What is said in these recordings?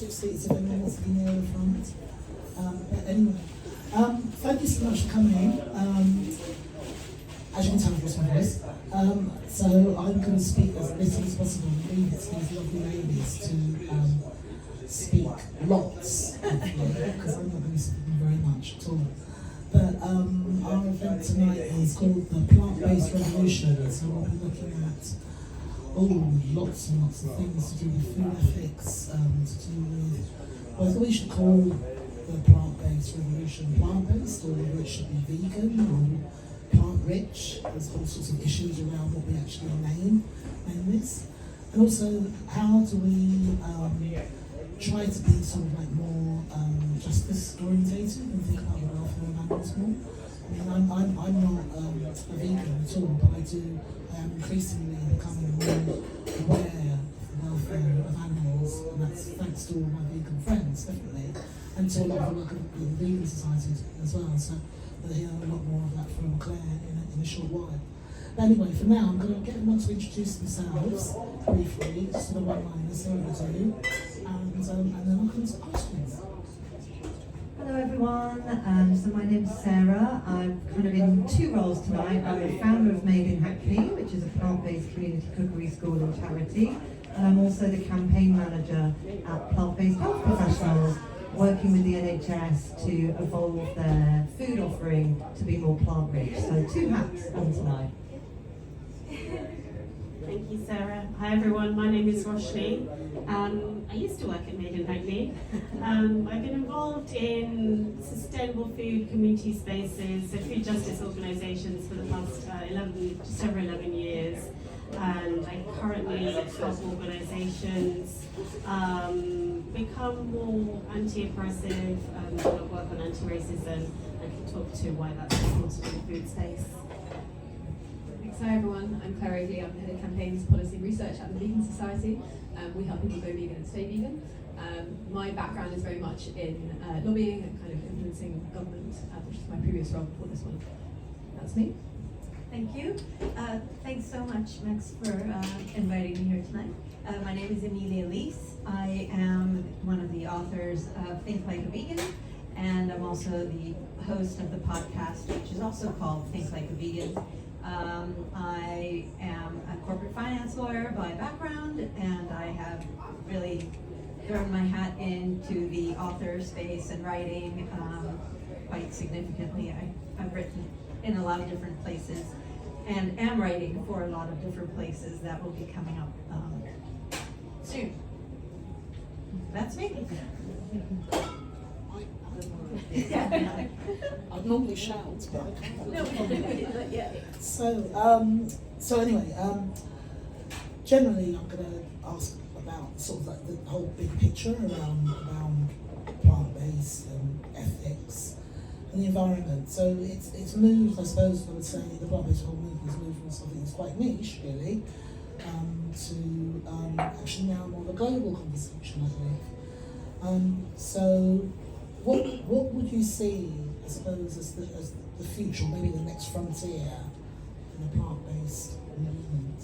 two seats if anyone wants to be near the front. But anyway, thank you so much for coming. As you can tell from my voice. So I'm going to speak as little as possible and leave it to these lovely ladies to speak lots, because I'm not going to be speaking very much at all. But our event tonight is called the Plant-Based Revolution, so we'll be looking at lots and lots of things to do with food ethics, to do with, well, I thought we should call the plant-based revolution plant-based, or it should be vegan, or plant-rich. There's all sorts of issues around what we actually name this. And also, how do we try to be sort of like more justice-orientated and think about the welfare of animals more? I mean, I'm not a vegan at all, but I am increasingly becoming more aware of the welfare of animals, and that's thanks to all my vegan friends, definitely, and to a lot of the work of the vegan society as well. So we'll hear a lot more of that from Claire in a short while. But anyway, for now, I'm going to get them to introduce themselves briefly, just sort of one-liners, see what they do, and then I'll come to questions. Hello everyone, so my name's Sarah. I'm kind of in two roles tonight. I'm the founder of Made in Hackney, which is a plant-based community cookery school and charity, and I'm also the campaign manager at Plant-Based Health Professionals, working with the NHS to evolve their food offering to be more plant-rich. So two hats on tonight. Thank you, Sarah. Hi everyone, my name is Roshni. I used to work at Made in Hackney. I've been involved in sustainable food community spaces, so food justice organisations for the past just over 11 years. And I currently help organisations become more anti-oppressive, work on anti-racism, and can talk to why that's important in the food space. Hi everyone, I'm Claire Ogley. I'm head of campaigns policy research at the Vegan Society. We help people go vegan and stay vegan. My background is very much in lobbying and kind of influencing government, which is my previous role before this one. That's me. Thank you. Thanks so much, Max, for inviting me here tonight. My name is Emilia Leese. I am one of the authors of Think Like a Vegan, and I'm also the host of the podcast, which is also called Think Like a Vegan. I am a corporate finance lawyer by background, and I have really thrown my hat into the author space and writing quite significantly. I've written in a lot of different places and am writing for a lot of different places that will be coming up soon. That's me. I'd normally shout, but I can't. No, yeah. So anyway, generally I'm going to ask about sort of like the whole big picture around plant-based and ethics and the environment. So it's moved, I suppose I would say, the plant-based whole movement has moved from something that's quite niche, really, to actually now more of a global conversation, I believe. So what would you see, I suppose, as the future, maybe the next frontier in the plant-based movement?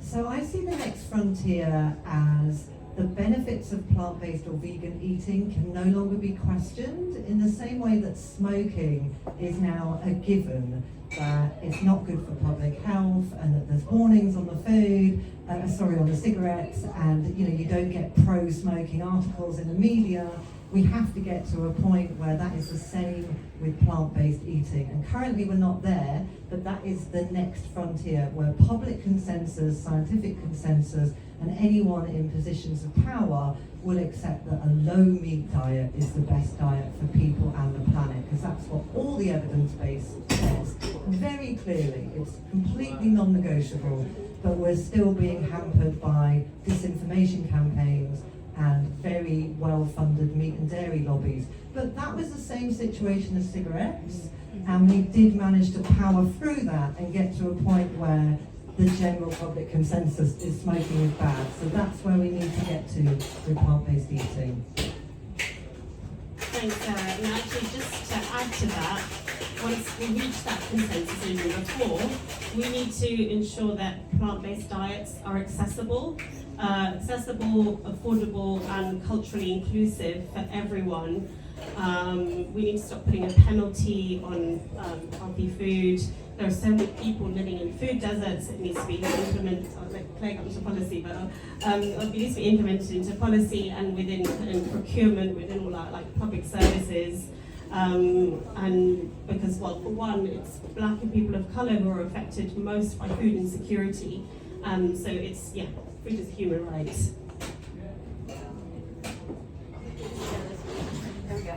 So I see the next frontier as the benefits of plant-based or vegan eating can no longer be questioned, in the same way that smoking is now a given, that it's not good for public health, and that there's warnings on the food, on the cigarettes, and you don't get pro-smoking articles in the media. We have to get to a point where that is the same with plant-based eating. And currently we're not there, but that is the next frontier where public consensus, scientific consensus, and anyone in positions of power will accept that a low-meat diet is the best diet for people and the planet, because that's what all the evidence base says very clearly. It's completely non-negotiable, but we're still being hampered by disinformation campaigns and very well-funded meat and dairy lobbies. But that was the same situation as cigarettes, and we did manage to power through that and get to a point where the general public consensus is smoking is bad. So that's where we need to get to with plant-based eating. Thanks, Sarah. And actually, just to add to that, once we reach that consensus in number 4, we need to ensure that plant-based diets are accessible accessible, affordable, and culturally inclusive for everyone. We need to stop putting a penalty on healthy food. There are so many people living in food deserts. It needs to be implemented, like Claire got into policy, but it needs to be implemented into policy and within procurement, within all our public services. And because, well, for one, it's Black and people of colour who are affected most by food insecurity. So it's, food is a human right.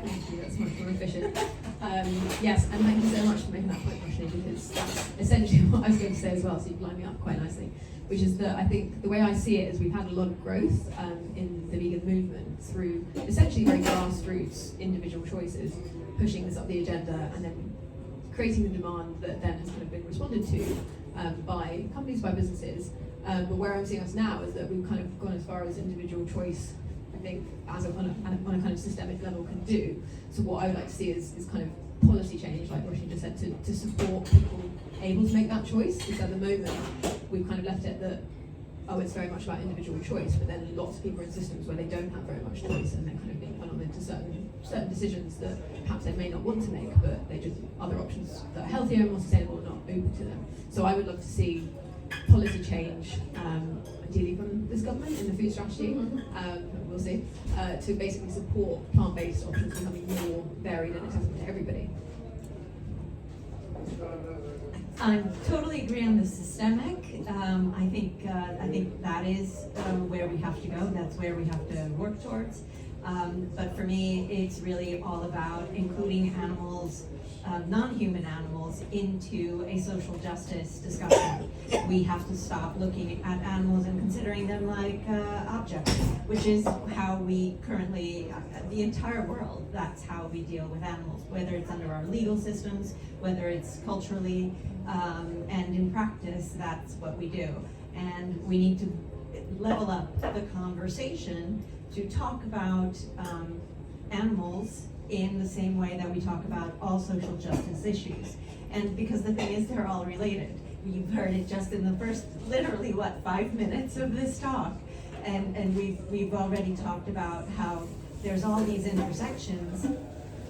Thank you, that's much more efficient. Yes, and thank you so much for making that point, Roshni, because that's essentially what I was going to say as well, so you've lined me up quite nicely, which is that I think the way I see it is we've had a lot of growth in the vegan movement through essentially very grassroots individual choices, pushing this up the agenda and then creating the demand that then has kind of been responded to by companies, by businesses. But where I'm seeing us now is that we've kind of gone as far as individual choice, I think, as on a kind of systemic level can do. So what I would like to see is kind of policy change, like Roshni just said, to support people able to make that choice. Because at the moment, we've kind of left it that, it's very much about individual choice, but then lots of people are in systems where they don't have very much choice and they're kind of being put on into certain decisions that perhaps they may not want to make, but they just, other options that are healthier and more sustainable are not open to them. So I would love to see policy change, ideally from this government in the food strategy, we'll see, to basically support plant-based options becoming more varied and accessible to everybody. I totally agree on the systemic. I think that is where we have to go. That's where we have to work towards. But for me, it's really all about including animals, non-human animals, into a social justice discussion. We have to stop looking at animals and considering them like objects, which is how we currently, the entire world, that's how we deal with animals, whether it's under our legal systems, whether it's culturally, and in practice, that's what we do. And we need to level up the conversation to talk about animals in the same way that we talk about all social justice issues. And because the thing is, they're all related. You've heard it just in the first, literally, 5 minutes of this talk. And we've already talked about how there's all these intersections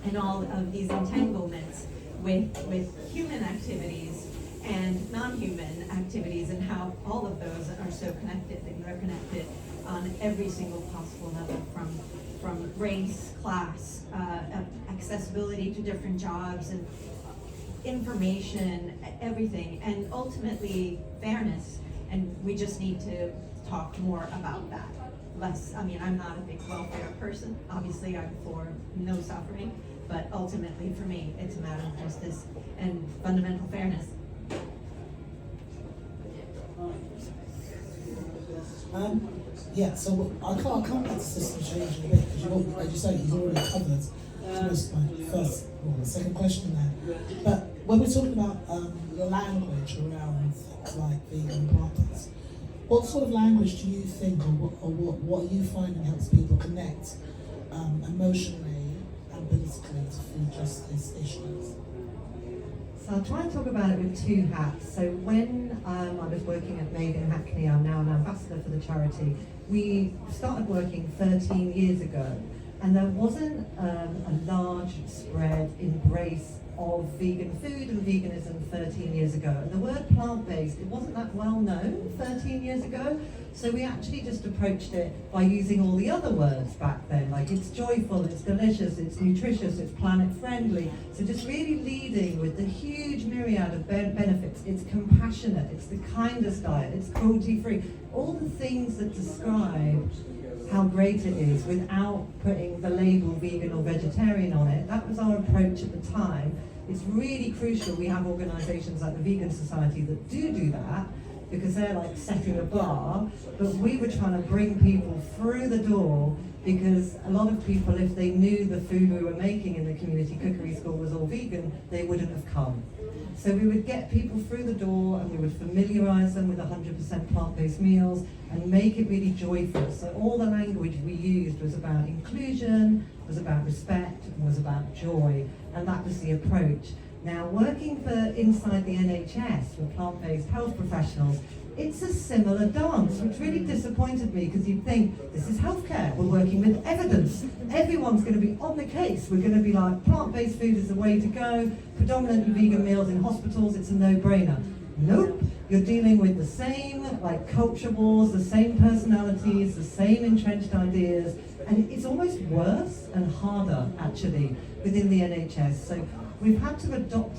and all of these entanglements with human activities and non-human activities, and how all of those are so connected, and they're connected on every single possible level, from race, class, accessibility to different jobs, and information, everything, and ultimately fairness. And we just need to talk more about that. I'm not a big welfare person. Obviously, I'm for no suffering, but ultimately for me, it's a matter of justice and fundamental fairness. So I can't come back to system change in a bit, because as you say, he's already covered most of my second question there. But when we're talking about the language around things like vegan and plant-based, what sort of language do you think, or what are you finding helps people connect emotionally and politically to food justice issues? So I'll try and talk about it with two hats. So when I was working at Made in Hackney, I'm now an ambassador for the charity. We started working 13 years ago, and there wasn't a large spread embrace of vegan food and veganism 13 years ago. And the word plant-based, it wasn't that well known 13 years ago. So we actually just approached it by using all the other words back then, like it's joyful, it's delicious, it's nutritious, it's planet-friendly. So just really leading with the huge myriad of benefits. It's compassionate, it's the kindest diet, it's cruelty-free. All the things that describe how great it is without putting the label vegan or vegetarian on it. That was our approach at the time. It's really crucial we have organisations like the Vegan Society that do that, because they're like setting a bar, but we were trying to bring people through the door, because a lot of people, if they knew the food we were making in the community cookery school was all vegan, they wouldn't have come. So we would get people through the door and we would familiarise them with 100% plant-based meals and make it really joyful. So all the language we used was about inclusion, was about respect, and was about joy, and that was the approach. Now, working for inside the NHS with plant-based health professionals, It's a similar dance, which really disappointed me, because you'd think, this is healthcare, we're working with evidence, everyone's going to be on the case, we're going to be like, plant-based food is the way to go, predominantly vegan meals in hospitals, it's a no-brainer. Nope, you're dealing with the same like culture wars, the same personalities, the same entrenched ideas, and it's almost worse and harder actually within the NHS. So we've had to adopt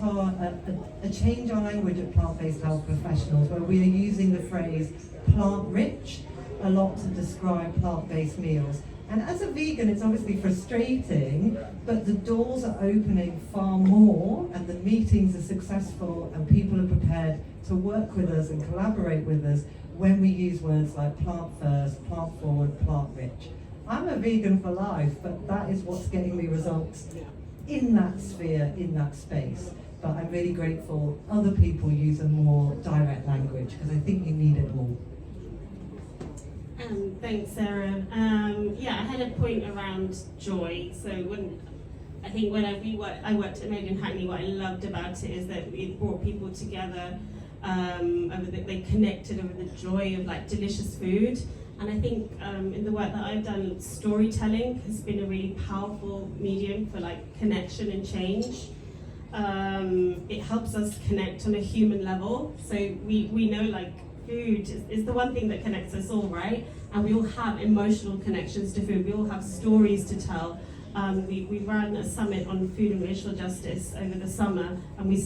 change our language at plant-based health professionals, where we are using the phrase plant-rich a lot to describe plant-based meals. And as a vegan, it's obviously frustrating, but the doors are opening far more, and the meetings are successful, and people are prepared to work with us and collaborate with us when we use words like plant first, plant forward, plant rich. I'm a vegan for life, but that is what's getting me results in that sphere, in that space. But I'm really grateful other people use a more direct language, because I think you need it all. Thanks, Sarah. Yeah, I had a point around joy. So when I worked at Made in Hackney, what I loved about it is that it brought people together. They connected over the joy of like delicious food. And I think in the work that I've done, storytelling has been a really powerful medium for like connection and change. It helps us connect on a human level. So we know like food is the one thing that connects us all, right? And we all have emotional connections to food. We all have stories to tell. We ran a summit on food and racial justice over the summer, and we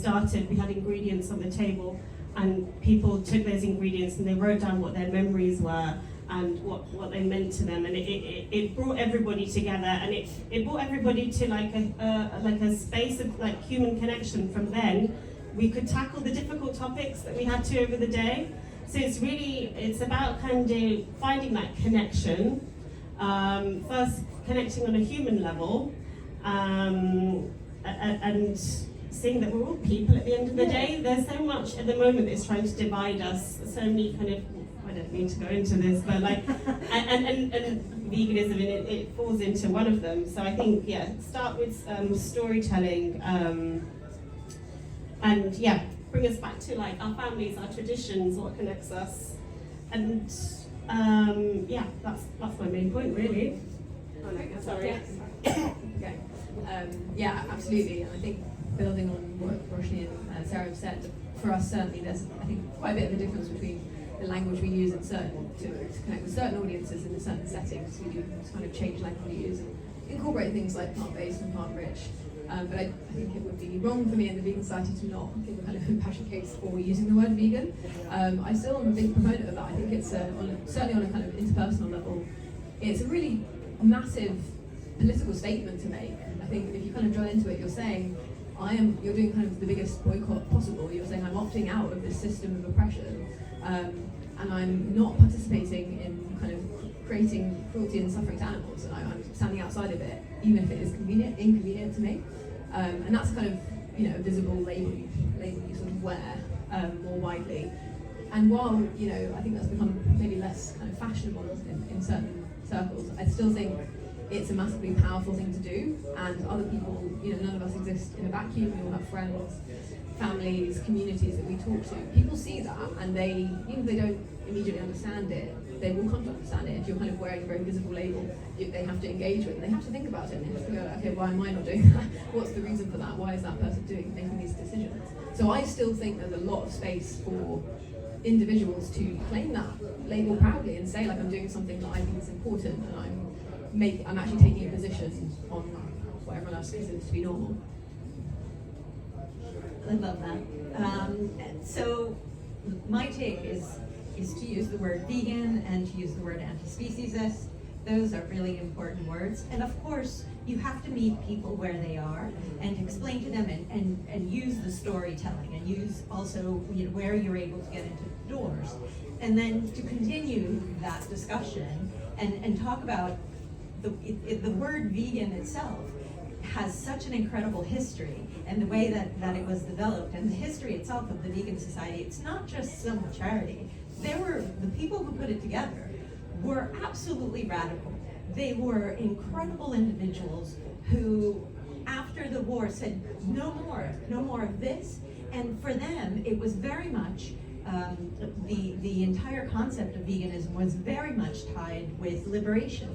had ingredients on the table, and people took those ingredients and they wrote down what their memories were and what they meant to them, and it brought everybody together, and it brought everybody to like a space of like human connection. From then, we could tackle the difficult topics that we had to over the day. So it's about kind of finding that connection, first connecting on a human level, and seeing that we're all people at the end of the day. There's so much at the moment that's trying to divide us, so many kind of, I don't mean to go into this, but like, and veganism, and it falls into one of them. So I think, yeah, start with storytelling, and yeah, bring us back to like our families, our traditions, what connects us, and yeah, that's my main point really. Oh, no, sorry. Okay. Yeah, absolutely. And I think building on what Roshni and Sarah have said, for us certainly there's, I think, quite a bit of a difference between the language we use to connect with certain audiences in certain settings. We do kind of change language we use and incorporate things like plant-based and plant-rich. But I think it would be wrong for me in the Vegan Society to not give a kind of impassioned case for using the word vegan. I still am a big proponent of that. I think it's certainly on a kind of interpersonal level, it's a really massive political statement to make. I think if you kind of drill into it, you're saying, you're doing kind of the biggest boycott possible. You're saying I'm opting out of this system of oppression, and I'm not participating in kind of creating cruelty and suffering to animals, and I'm standing outside of it, even if it is inconvenient to me. And that's kind of, a visible label you sort of wear more widely. And while, I think that's become maybe less kind of fashionable in certain circles, I still think it's a massively powerful thing to do, and other people, none of us exist in a vacuum. We all have friends, families, communities that we talk to. People see that, and they, even if they don't immediately understand it, they will come to understand it. If you're kind of wearing a very visible label, they have to engage with, and they have to think about it, and they have to go, okay, why am I not doing that? What's the reason for that? Why is that person making these decisions? So I still think there's a lot of space for individuals to claim that label proudly and say, like, I'm doing something that I think is important, and I'm actually taking a position on what everyone else considers to be normal. I love that. So my take is to use the word vegan and to use the word anti-speciesist. Those are really important words. And of course, you have to meet people where they are and explain to them and use the storytelling and use also where you're able to get into doors. And then to continue that discussion and talk about the word vegan itself has such an incredible history, and the way that it was developed, and the history itself of the Vegan Society. It's not just some charity. The people who put it together were absolutely radical. They were incredible individuals who, after the war, said, no more of this. And for them, it was very much the entire concept of veganism was very much tied with liberation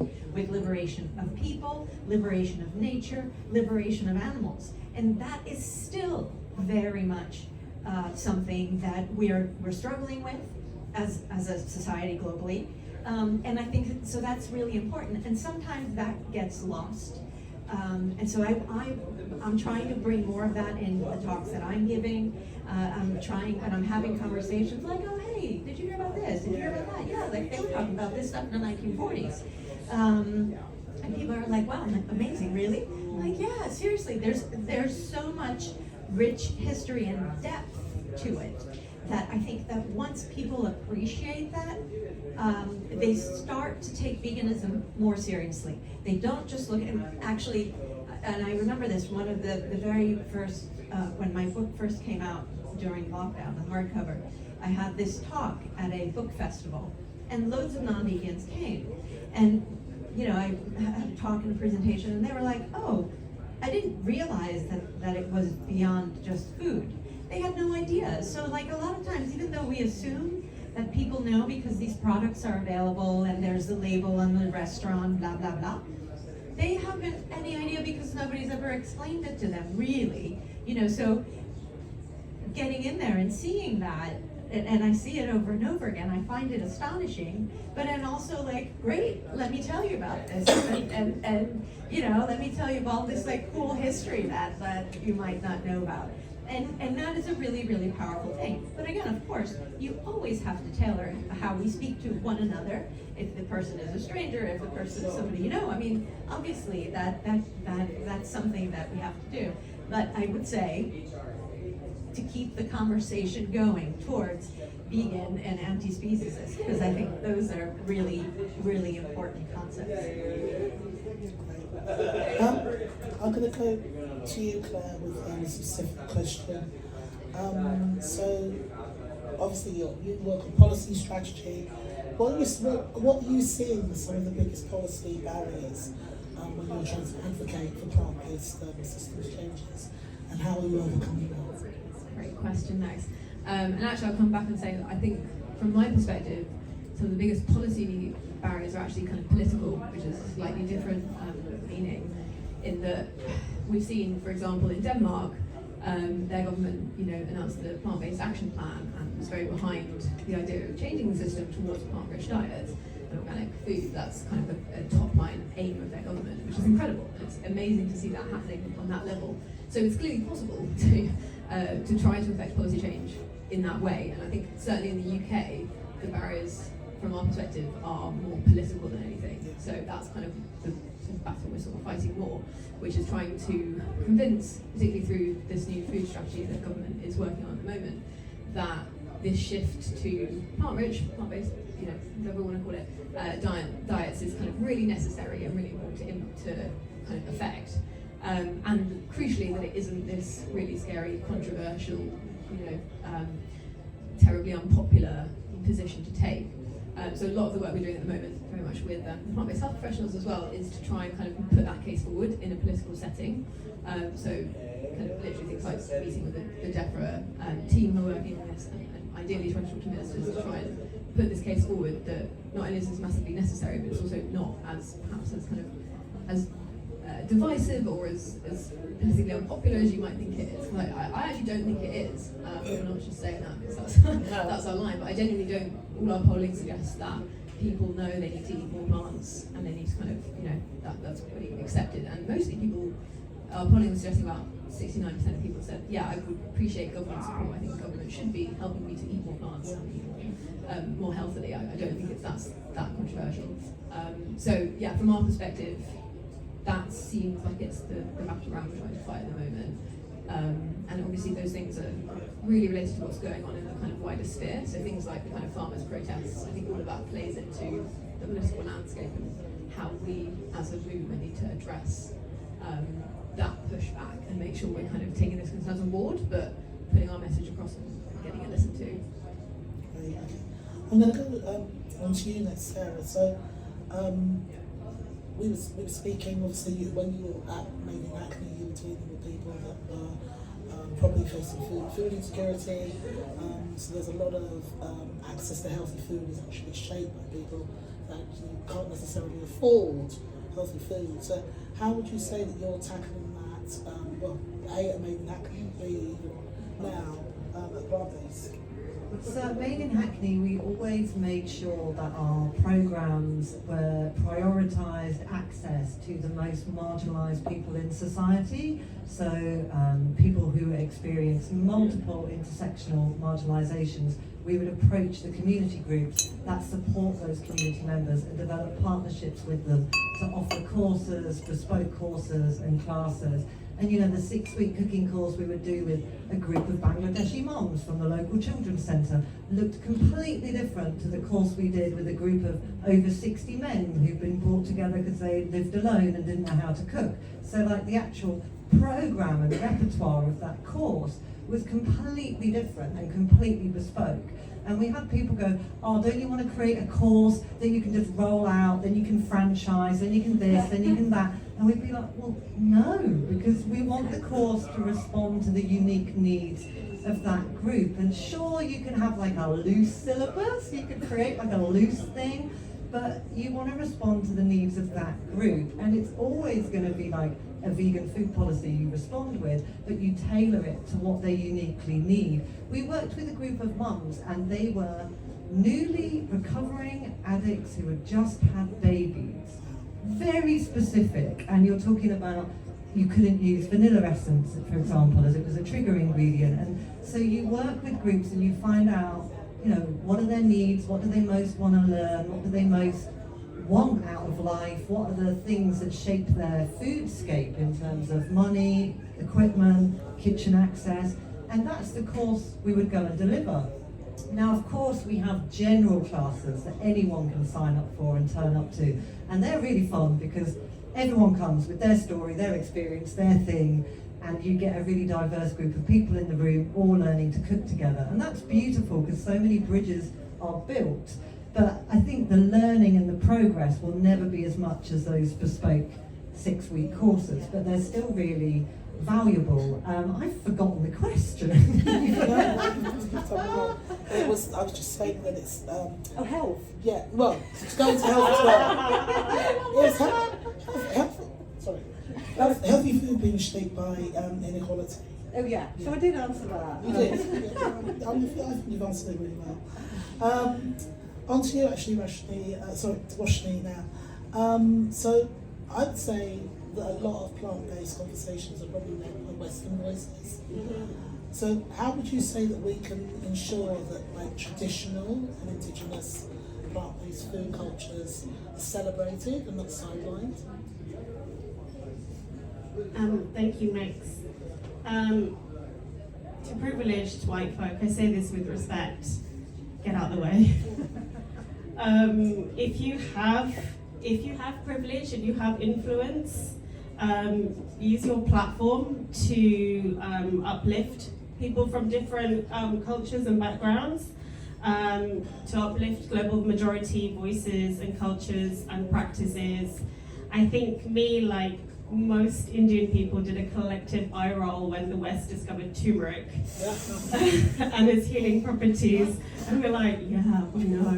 of people, liberation of nature, liberation of animals, and that is still very much something that we're struggling with as a society globally, and I think so that's really important, and sometimes that gets lost. And so I'm trying to bring more of that in the talks that I'm giving. I'm trying, and I'm having conversations like, oh, hey, did you hear about this? Did you hear about that? Yeah, like they were talking about this stuff in the 1940s. And people are like, wow, amazing, really? I'm like, yeah, seriously, there's so much rich history and depth to it that I think that once people appreciate that, they start to take veganism more seriously. They don't just look at it, actually, and I remember this, one of the very first, when my book first came out during lockdown, the hardcover, I had this talk at a book festival, and loads of non-vegans came. And, you know, I had a talk and a presentation, and they were like, oh, I didn't realize that it was beyond just food. They had no idea. So like a lot of times, even though we assume that people know because these products are available and there's the label on the restaurant, blah, blah, blah, they haven't any idea because nobody's ever explained it to them, really. You know, so getting in there and seeing that, and I see it over and over again, I find it astonishing, but then also like, great, let me tell you about this, and you know, let me tell you about this like cool history that you might not know about. And that is a really, really powerful thing. But again, of course, you always have to tailor how we speak to one another. If the person is a stranger, if the person is somebody you know, I mean, obviously that's something that we have to do. But I would say to keep the conversation going towards vegan and anti-speciesist, because I think those are really, really important concepts. I'm going to go to you, Claire, with a specific question. So, obviously, you work on policy strategy. What are you seeing as some of the biggest policy barriers when you're trying to advocate for plant-based systems changes, and how are you overcoming that? Great question, Max. And actually, I'll come back and say that I think, from my perspective, some of the biggest policy barriers are actually kind of political, which is a slightly different meaning. In that we've seen, for example, in Denmark, their government, announced the plant-based action plan and was very behind the idea of changing the system towards plant-rich diets and organic food. That's kind of a top-line aim of their government, which is incredible. It's amazing to see that happening on that level. So it's clearly possible to try to affect policy change in that way. And I think certainly in the UK, the barriers from our perspective are more political than anything. So that's kind of the battle we're sort of fighting more, which is trying to convince, particularly through this new food strategy that the government is working on at the moment, that this shift to plant-rich, plant-based, whatever we want to call it, diets is kind of really necessary and really important to kind of affect. And crucially, that it isn't this really scary, controversial, terribly unpopular position to take. So a lot of the work we're doing at the moment, very much with plant-based health professionals as well, is to try and kind of put that case forward in a political setting. So kind of literally things like meeting with the DEFRA team who are working on this, and ideally trying to talk to ministers to try and put this case forward that not only is this massively necessary, but it's also not as perhaps as kind of as divisive or as politically unpopular as you might think it is. Like, I actually don't think it is. I'm not just saying that because that's our line, but I genuinely don't. All our polling suggests that people know they need to eat more plants and they need to kind of, that's pretty accepted. And mostly people, our polling was suggesting about 69% of people said, yeah, I would appreciate government support. I think government should be helping me to eat more plants and eat more healthily. I don't think that's that controversial. So yeah, from our perspective, that seems like it's the battleground we're trying to fight at the moment. And obviously those things are really related to what's going on in the kind of wider sphere. So things like the kind of farmers' protests, I think all of that plays into the political landscape and how we as a movement need to address that pushback and make sure we're kind of taking those concerns on board, but putting our message across and getting it listened to. Okay. I'm going to go on to you next, Sarah. So we were speaking, obviously, when you were at maybe Acne, you were dealing with people that were probably facing food insecurity. So there's a lot of access to healthy food is actually shaped by people that actually can't necessarily afford healthy food. So how would you say that you're tackling that? Well, A, at Made in Hackney, B, now at plant-based? So Made in Hackney, we always made sure that our programmes were prioritised access to the most marginalised people in society. So people who experience multiple intersectional marginalisations, we would approach the community groups that support those community members and develop partnerships with them to offer courses, bespoke courses and classes. And you know, the 6-week cooking course we would do with a group of Bangladeshi moms from the local children's centre looked completely different to the course we did with a group of over 60 men who'd been brought together because they lived alone and didn't know how to cook. So like the actual programme and repertoire of that course was completely different and completely bespoke. And we had people go, oh, don't you want to create a course that you can just roll out, then you can franchise, then you can this, then you can that. And we'd be like, well, no, because we want the course to respond to the unique needs of that group. And sure, you can have like a loose syllabus, you could create like a loose thing, but you want to respond to the needs of that group. And it's always going to be like a vegan food policy you respond with, but you tailor it to what they uniquely need. We worked with a group of mums and they were newly recovering addicts who had just had babies. Very specific, and you're talking about you couldn't use vanilla essence, for example, as it was a trigger ingredient. And so you work with groups and you find out, you know, what are their needs, what do they most want to learn, what do they most want out of life, what are the things that shape their foodscape in terms of money, equipment, kitchen access, and that's the course we would go and deliver. Now, of course, we have general classes that anyone can sign up for and turn up to, and they're really fun because everyone comes with their story, their experience, their thing, and you get a really diverse group of people in the room all learning to cook together, and that's beautiful because so many bridges are built. But I think the learning and the progress will never be as much as those bespoke 6-week courses, but they're still really valuable. I've forgotten the question. I was just saying that it's health. Yeah, well, it's going to health as well. Yes, healthy food being shaped by inequality. Oh yeah, so I did answer that. You did. I think you've answered it really well. On to you actually, Roshni now. So I'd say that a lot of plant-based conversations are probably led by Western voices. So how would you say that we can ensure that like traditional and indigenous plant-based food cultures are celebrated and not sidelined? Thank you, Max. To privileged white folk, I say this with respect, get out of the way. If you have privilege and you have influence, use your platform to uplift people from different cultures and backgrounds, to uplift global majority voices and cultures and practices. I think like most Indian people, did a collective eye roll when the West discovered turmeric and its healing properties, and we're like, yeah, we know.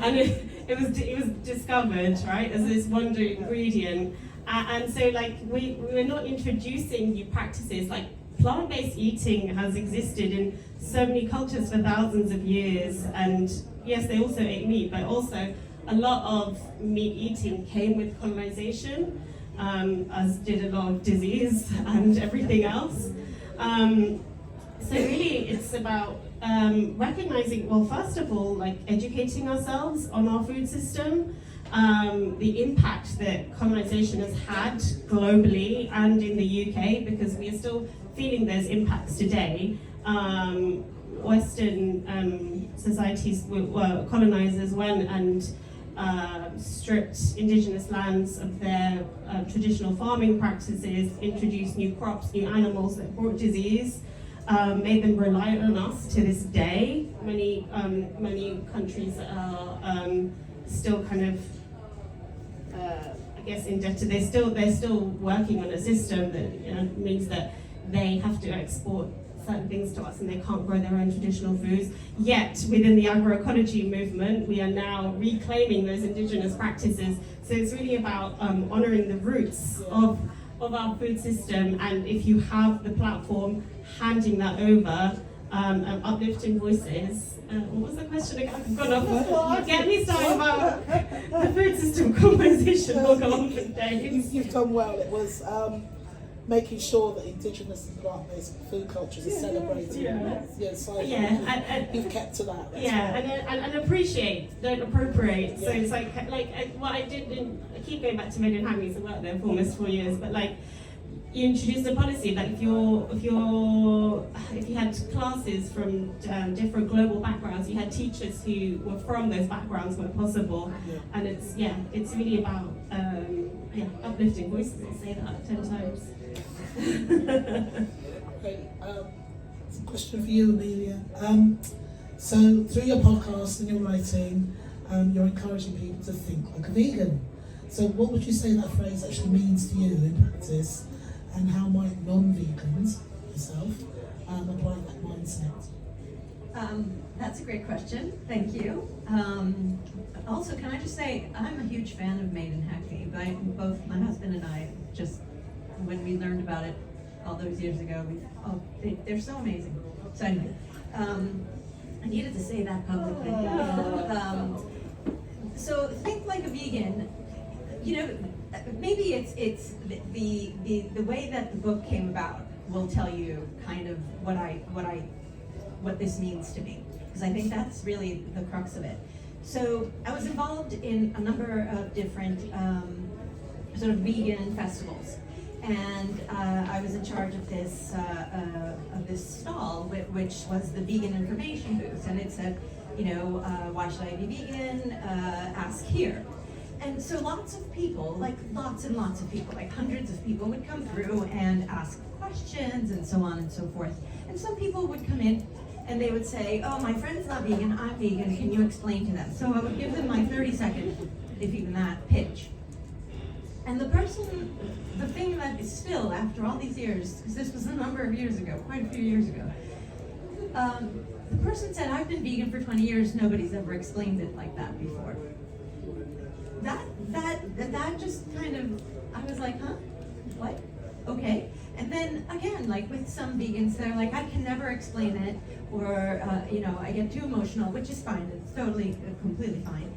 And it was discovered, right, as this wonder ingredient. And so like we're not introducing new practices. Like plant-based eating has existed in so many cultures for thousands of years, and yes, they also ate meat, but also a lot of meat eating came with colonization, as did a lot of disease and everything else. So really it's about recognizing, well, first of all, like educating ourselves on our food system, the impact that colonization has had globally and in the UK, because we are still feeling those impacts today. Western societies were colonizers went and stripped indigenous lands of their traditional farming practices, introduced new crops, new animals that brought disease, made them reliant on us to this day. Many countries are still kind of, I guess, indebted. They're still working on a system that means that they have to export certain things to us and they can't grow their own traditional foods. Yet within the agroecology movement, we are now reclaiming those indigenous practices. So it's really about honouring the roots of our food system, and if you have the platform, handing that over, uplifting voices. What was the question again? I've gone off. Get me started about the food system conversation. Will go on for days. You've done well. It was making sure that indigenous and plant-based food cultures are celebrated. You've kept to that. That's and appreciate, don't appropriate. So it's like what I did. I keep going back to Made in Hackney. I worked there for almost 4 years, but like, you introduced a policy that if you had classes from different global backgrounds, you had teachers who were from those backgrounds where possible, and it's really about uplifting voices. I'll say that 10 times. Great. Question for you, Emilia. So through your podcast and your writing, you're encouraging people to think like a vegan. So what would you say that phrase actually means to you in practice? And how might non-vegans, yourself, apply that mindset? That's a great question. Thank you. Also, can I just say, I'm a huge fan of Made in Hackney. Both my husband and I, just when we learned about it all those years ago, they're so amazing. So anyway, I needed to say that publicly. So think like a vegan. You know, maybe it's the way that the book came about will tell you kind of what this means to me, because I think that's really the crux of it. So I was involved in a number of different sort of vegan festivals, and I was in charge of this stall, which was the vegan information booth, and it said, you know, why should I be vegan? Ask here. And so lots of people, like lots and lots of people, like hundreds of people would come through and ask questions and so on and so forth. And some people would come in and they would say, oh, my friend's not vegan, I'm vegan, can you explain to them? So I would give them my 30-second, if even that, pitch. And the thing that is still, after all these years, because this was a number of years ago, quite a few years ago, the person said, I've been vegan for 20 years, nobody's ever explained it like that before. That just kind of, I was like, huh? What? Okay. And then again, like with some vegans, they're like, I can never explain it, or you know, I get too emotional, which is fine. It's totally, completely fine.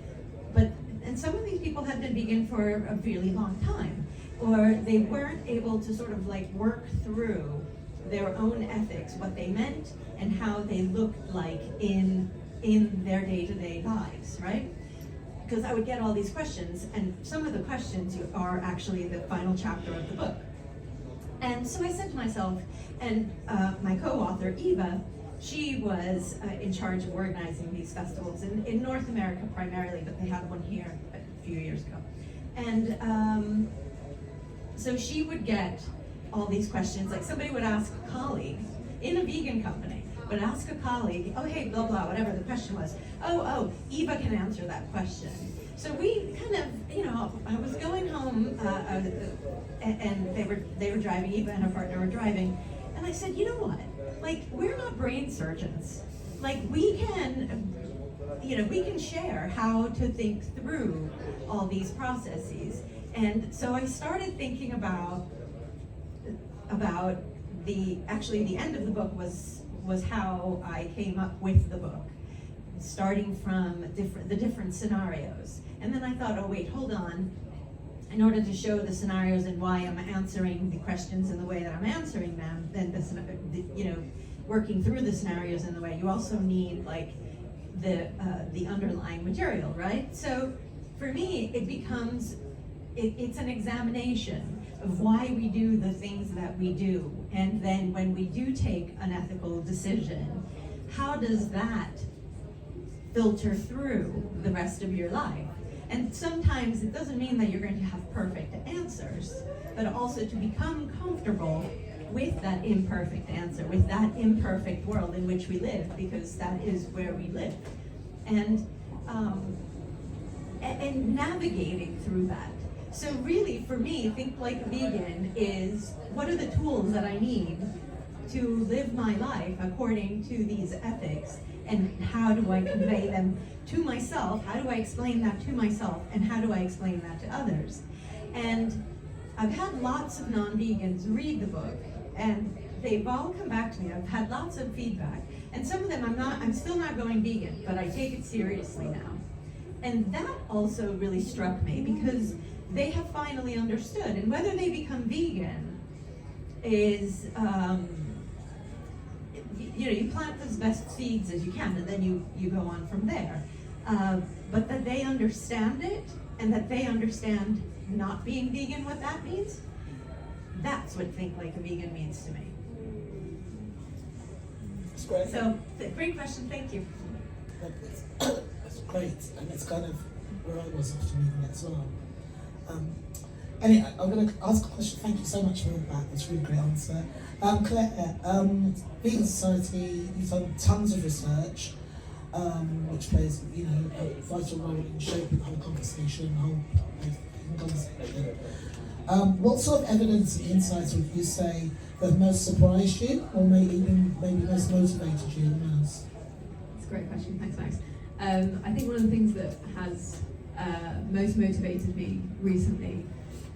And some of these people had been vegan for a really long time, or they weren't able to sort of like work through their own ethics, what they meant, and how they looked like in their day-to-day lives, right? Because I would get all these questions, and some of the questions are actually the final chapter of the book. And so I said to myself, and my co-author, Eva, she was in charge of organizing these festivals in North America primarily, but they had one here a few years ago. And so she would get all these questions, like somebody would ask a colleague in a vegan company, would ask a colleague, oh, hey, blah, blah, whatever the question was. Oh, Eva can answer that question. So we kind of, you know, I was going home, and they were driving, Eva and her partner were driving, and I said, you know what, like, we're not brain surgeons. Like, we can, you know, we can share how to think through all these processes. And so I started thinking about actually the end of the book was how I came up with the book, starting from the different scenarios. And then I thought, oh wait, hold on. In order to show the scenarios and why I'm answering the questions in the way that I'm answering them, then you know, working through the scenarios in the way, you also need like the underlying material, right? So for me, it becomes, it's an examination of why we do the things that we do. And then when we do take an ethical decision, how does that filter through the rest of your life? And sometimes it doesn't mean that you're going to have perfect answers, but also to become comfortable with that imperfect answer, with that imperfect world in which we live, because that is where we live. And navigating through that. So really, for me, Think Like a Vegan is, what are the tools that I need to live my life according to these ethics, and how do I convey them to myself? How do I explain that to myself, and how do I explain that to others? And I've had lots of non-vegans read the book, and they've all come back to me. I've had lots of feedback, and some of them I'm still not going vegan, but I take it seriously now. And that also really struck me, because they have finally understood, and whether they become vegan is, you plant as best seeds as you can, and then you go on from there. But that they understand it, and that they understand not being vegan, what that means, that's what Think Like a Vegan means to me. It's great. So, great question, thank you. That's great, and it's kind of where I was after reading it as well. Anyway, I'm going to ask a question. Thank you so much for that. That's a really great answer. Claire, Vegan Society, you've done tons of research, which plays, a vital role in shaping the whole conversation, the whole conversation. What sort of evidence and insights would you say that most surprised you, or maybe most motivated you the most? That's a great question. Thanks, Max. I think one of the things that has most motivated me recently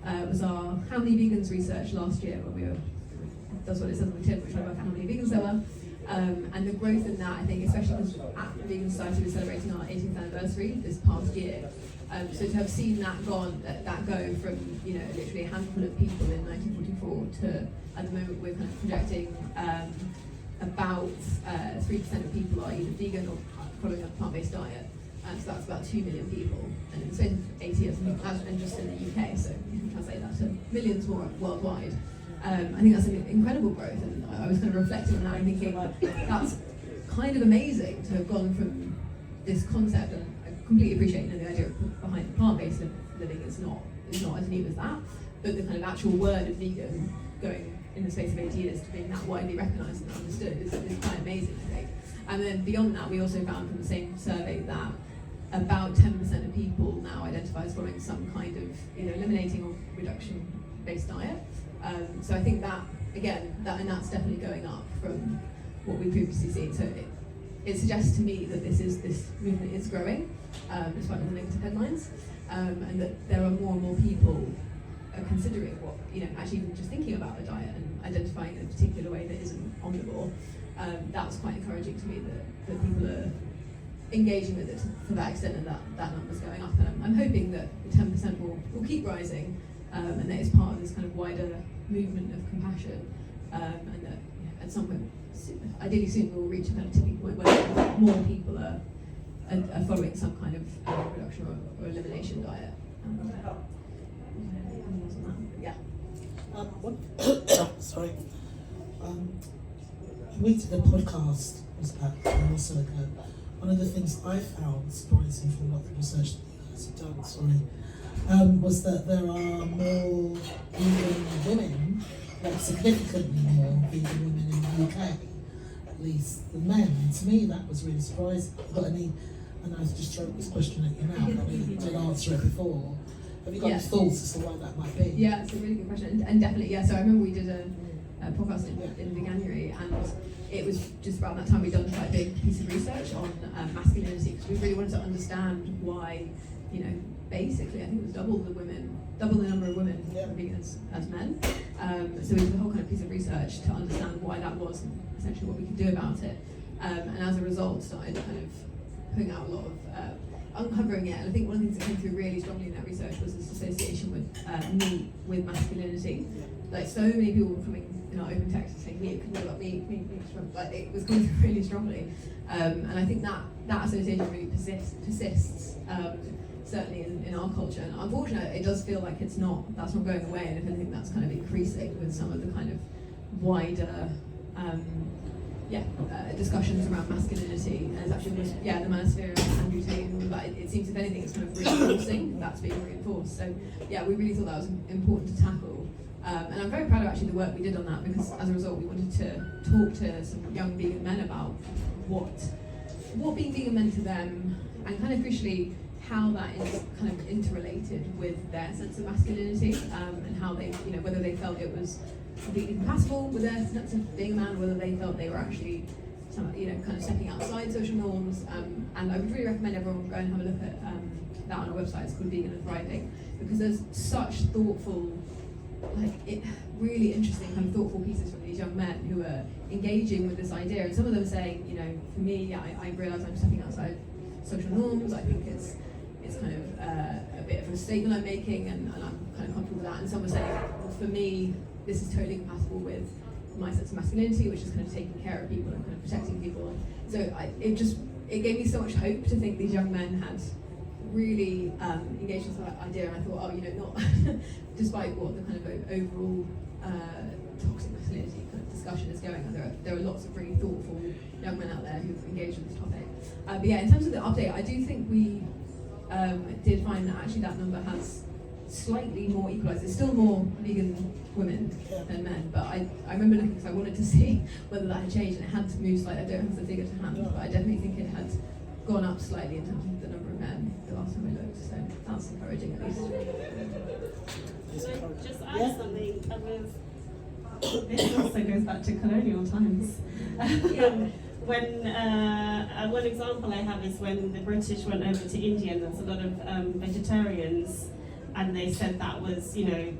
was our How Many Vegans research last year, when we were, that's what it says on the tin, which I work out how many vegans there were. And the growth in that, I think, especially because at the Vegan Society we're celebrating our 18th anniversary this past year. So to have seen that go from, literally a handful of people in 1944 to, at the moment, we're kind of projecting about 3% of people are either vegan or following a plant-based diet. So that's about 2 million people, and in the space of 8 years, and just in the UK, so you can translate that to millions more worldwide. I think that's an incredible growth, and I was kind of reflecting on that and thinking, that's kind of amazing to have gone from this concept, and I completely appreciate the idea behind the plant-based living is not as new as that, but the kind of actual word of vegan going in the space of 8 years to being that widely recognised and understood is quite amazing, I think. And then beyond that, we also found from the same survey that about 10% of people now identify as following some kind of either eliminating or reduction-based diet. So I think that, again, that's definitely going up from what we previously seen. So it suggests to me that this movement is growing, despite all the negative headlines, and that there are more and more people considering what, actually even just thinking about a diet and identifying a particular way that isn't omnivore. That's quite encouraging to me that people are engaging with it to that extent, and that number's going up. And I'm hoping that the 10% will keep rising, and that it's part of this kind of wider movement of compassion, and that at some point, ideally soon, we'll reach a kind of tipping point where more people are following some kind of reduction or elimination diet. Yeah. Sorry. We did a podcast, was about a year or so ago. One of the things I found surprising from a lot of the research that you guys have done, was that there are more vegan women, like significantly more vegan women in the UK, at least, than men. And to me, that was really surprising. Got any? And I've just thrown this question at you now, but we did answer it before. Have you got any thoughts as to why that might be? Yeah, it's a really good question, and definitely, yeah. So I remember we did a podcast in January, and it was just around that time we'd done quite a big piece of research on masculinity, because we really wanted to understand why, basically I think it was double the number of women vegans as men. So we did a whole kind of piece of research to understand why that was and essentially what we could do about it. And as a result, started kind of putting out a lot of uncovering it. And I think one of the things that came through really strongly in that research was this association with meat with masculinity. Like, so many people were coming in our open text saying, meat, what about meat, like, it was coming through really strongly. And I think that association really persists, certainly in our culture. And unfortunately, it does feel like that's not going away, and if anything, that's kind of increasing with some of the kind of wider discussions around masculinity. And it's actually the manosphere and Andrew Tate, but it seems, if anything, it's kind of reinforcing, that's being reinforced. So yeah, we really thought that was important to tackle. And I'm very proud of actually the work we did on that, because as a result we wanted to talk to some young vegan men about what being vegan meant to them, and kind of crucially, how that is kind of interrelated with their sense of masculinity, and how they, you know, whether they felt it was completely compatible with their sense of being a man, whether they felt they were actually, you know, kind of stepping outside social norms. And I would really recommend everyone go and have a look at that on our website. It's called Vegan and Thriving, because there's such thoughtful, really interesting kind of thoughtful pieces from these young men who are engaging with this idea, and some of them saying, you know, for me, I realise I'm stepping outside social norms. I think it's kind of a bit of a statement I'm making, and I'm kind of comfortable with that. And some were saying, well, for me, this is totally compatible with my sense of masculinity, which is kind of taking care of people and kind of protecting people. So it gave me so much hope to think these young men had really engaged with that idea, and I thought, oh, you know, not despite what the kind of overall toxic masculinity kind of discussion is going on, there are lots of really thoughtful young men out there who've engaged with this topic. But yeah, in terms of the update, I do think we did find that actually that number has slightly more equalised. There's still more vegan women than men, but I remember looking because I wanted to see whether that had changed, and it had moved slightly. I don't have the figure to hand, but I definitely think it had gone up slightly in terms of the number of men the last time I looked, so that's encouraging at least. Can I just add something? This also goes back to colonial times. One example I have is when the British went over to India, and there's a lot of vegetarians, and they said that was, you know,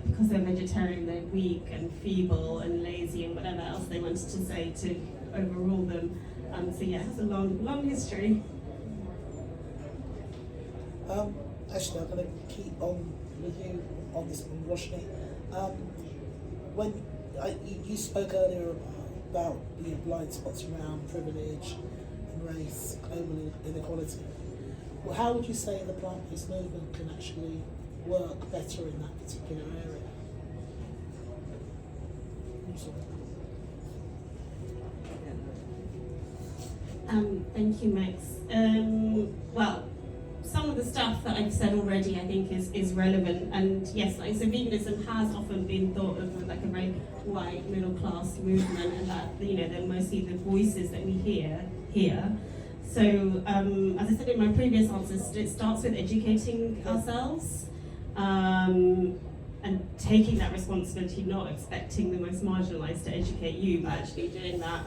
because they're vegetarian, they're weak and feeble and lazy and whatever else they wanted to say to overrule them. So yeah, it's a long history. Actually, I'm going to keep on with you on this one, Roshni. When you spoke earlier about blind spots around privilege and race, global inequality, well, how would you say the plant-based movement can actually work better in that particular area? Thank you, Max. Well, some of the stuff that I've said already, I think, is relevant. And yes, like so, veganism has often been thought of like a very white middle class movement, and that, you know, they're mostly the voices that we hear here. So, as I said in my previous answers, it starts with educating ourselves. And taking that responsibility, not expecting the most marginalised to educate you, but actually doing that.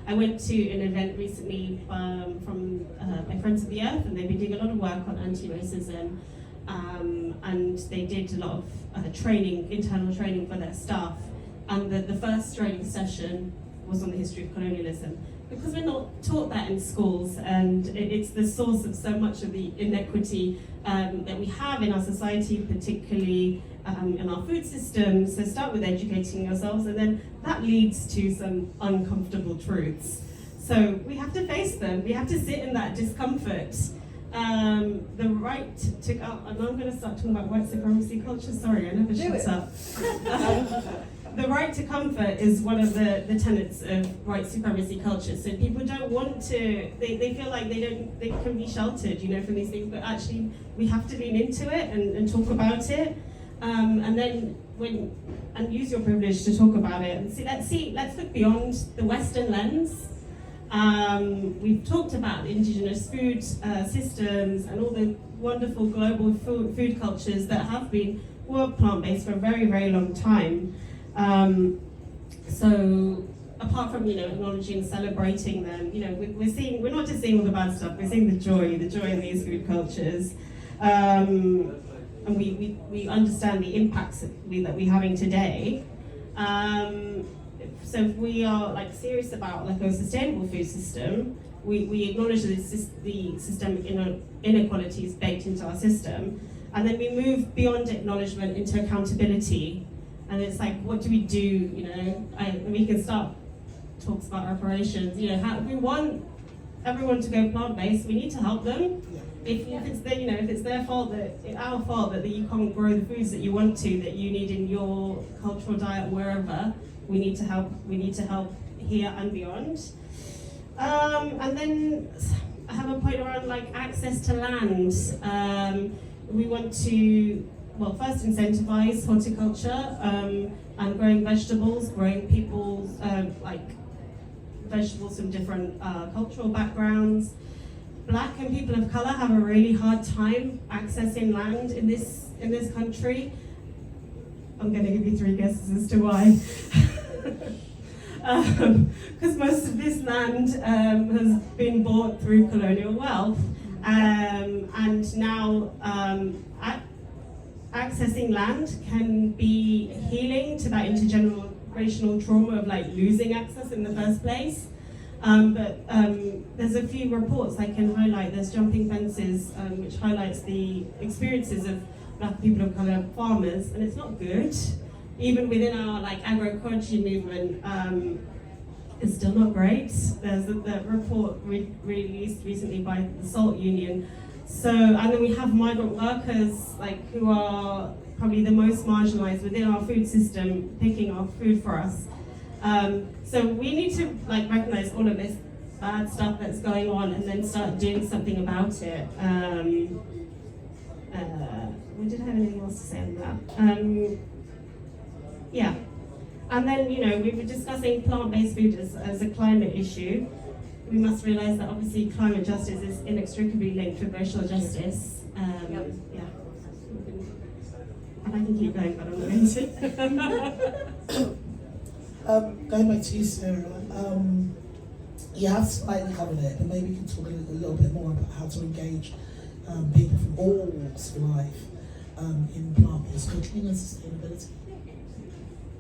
I went to an event recently from my Friends of the Earth, and they've been doing a lot of work on anti-racism, and they did a lot of training, internal training for their staff. And the first training session was on the history of colonialism, because we're not taught that in schools, and it's the source of so much of the inequity that we have in our society, particularly in our food system. So start with educating yourselves, and then that leads to some uncomfortable truths. So we have to face them. We have to sit in that discomfort. The right to, and I'm going to start talking about white supremacy culture. Sorry, I never shut up. The right to comfort is one of the tenets of white supremacy culture. So people don't want to, they feel like they can be sheltered, you know, from these things, but actually we have to lean into it and talk about it. And then use your privilege to talk about it. And let's look beyond the Western lens. We've talked about indigenous food systems and all the wonderful global food cultures that have been plant-based for a very, very long time. So apart from, you know, acknowledging, celebrating them, you know, we're not just seeing all the bad stuff, we're seeing the joy in these food cultures. And we understand the impacts that we're having today. So if we are like serious about like a sustainable food system, we acknowledge the systemic inequalities baked into our system, and then we move beyond acknowledgement into accountability. And it's like, what do we do? You know, we can start talks about reparations. You know, how we want everyone to go plant-based. We need to help them. If it's their fault, our fault that you can't grow the foods that you want to, that you need in your cultural diet wherever, we need to help. We need to help here and beyond. And then I have a point around like access to land. We want to, well, first incentivize horticulture and growing vegetables, growing people's like vegetables from different cultural backgrounds. Black and people of colour have a really hard time accessing land in this country. I'm going to give you 3 guesses as to why. Because most of this land has been bought through colonial wealth, and now accessing land can be healing to that intergenerational trauma of like losing access in the first place. But there's a few reports I can highlight. There's Jumping Fences, which highlights the experiences of Black people of colour farmers, and it's not good. Even within our like agroecology movement, it's still not great. There's the report released recently by the Salt Union. So, and then we have migrant workers like who are probably the most marginalised within our food system, picking our food for us. So we need to like recognise all of this bad stuff that's going on and then start doing something about it. Did I have anything else to say on that? Yeah. And then, you know, we were discussing plant-based food as a climate issue. We must realise that obviously climate justice is inextricably linked with racial justice. Yeah. And I can keep going, but I'm not going to. Going back to you, Sarah, you have slightly covered it, but maybe you can talk a little bit more about how to engage people from all walks of life in plant-based cooking and sustainability.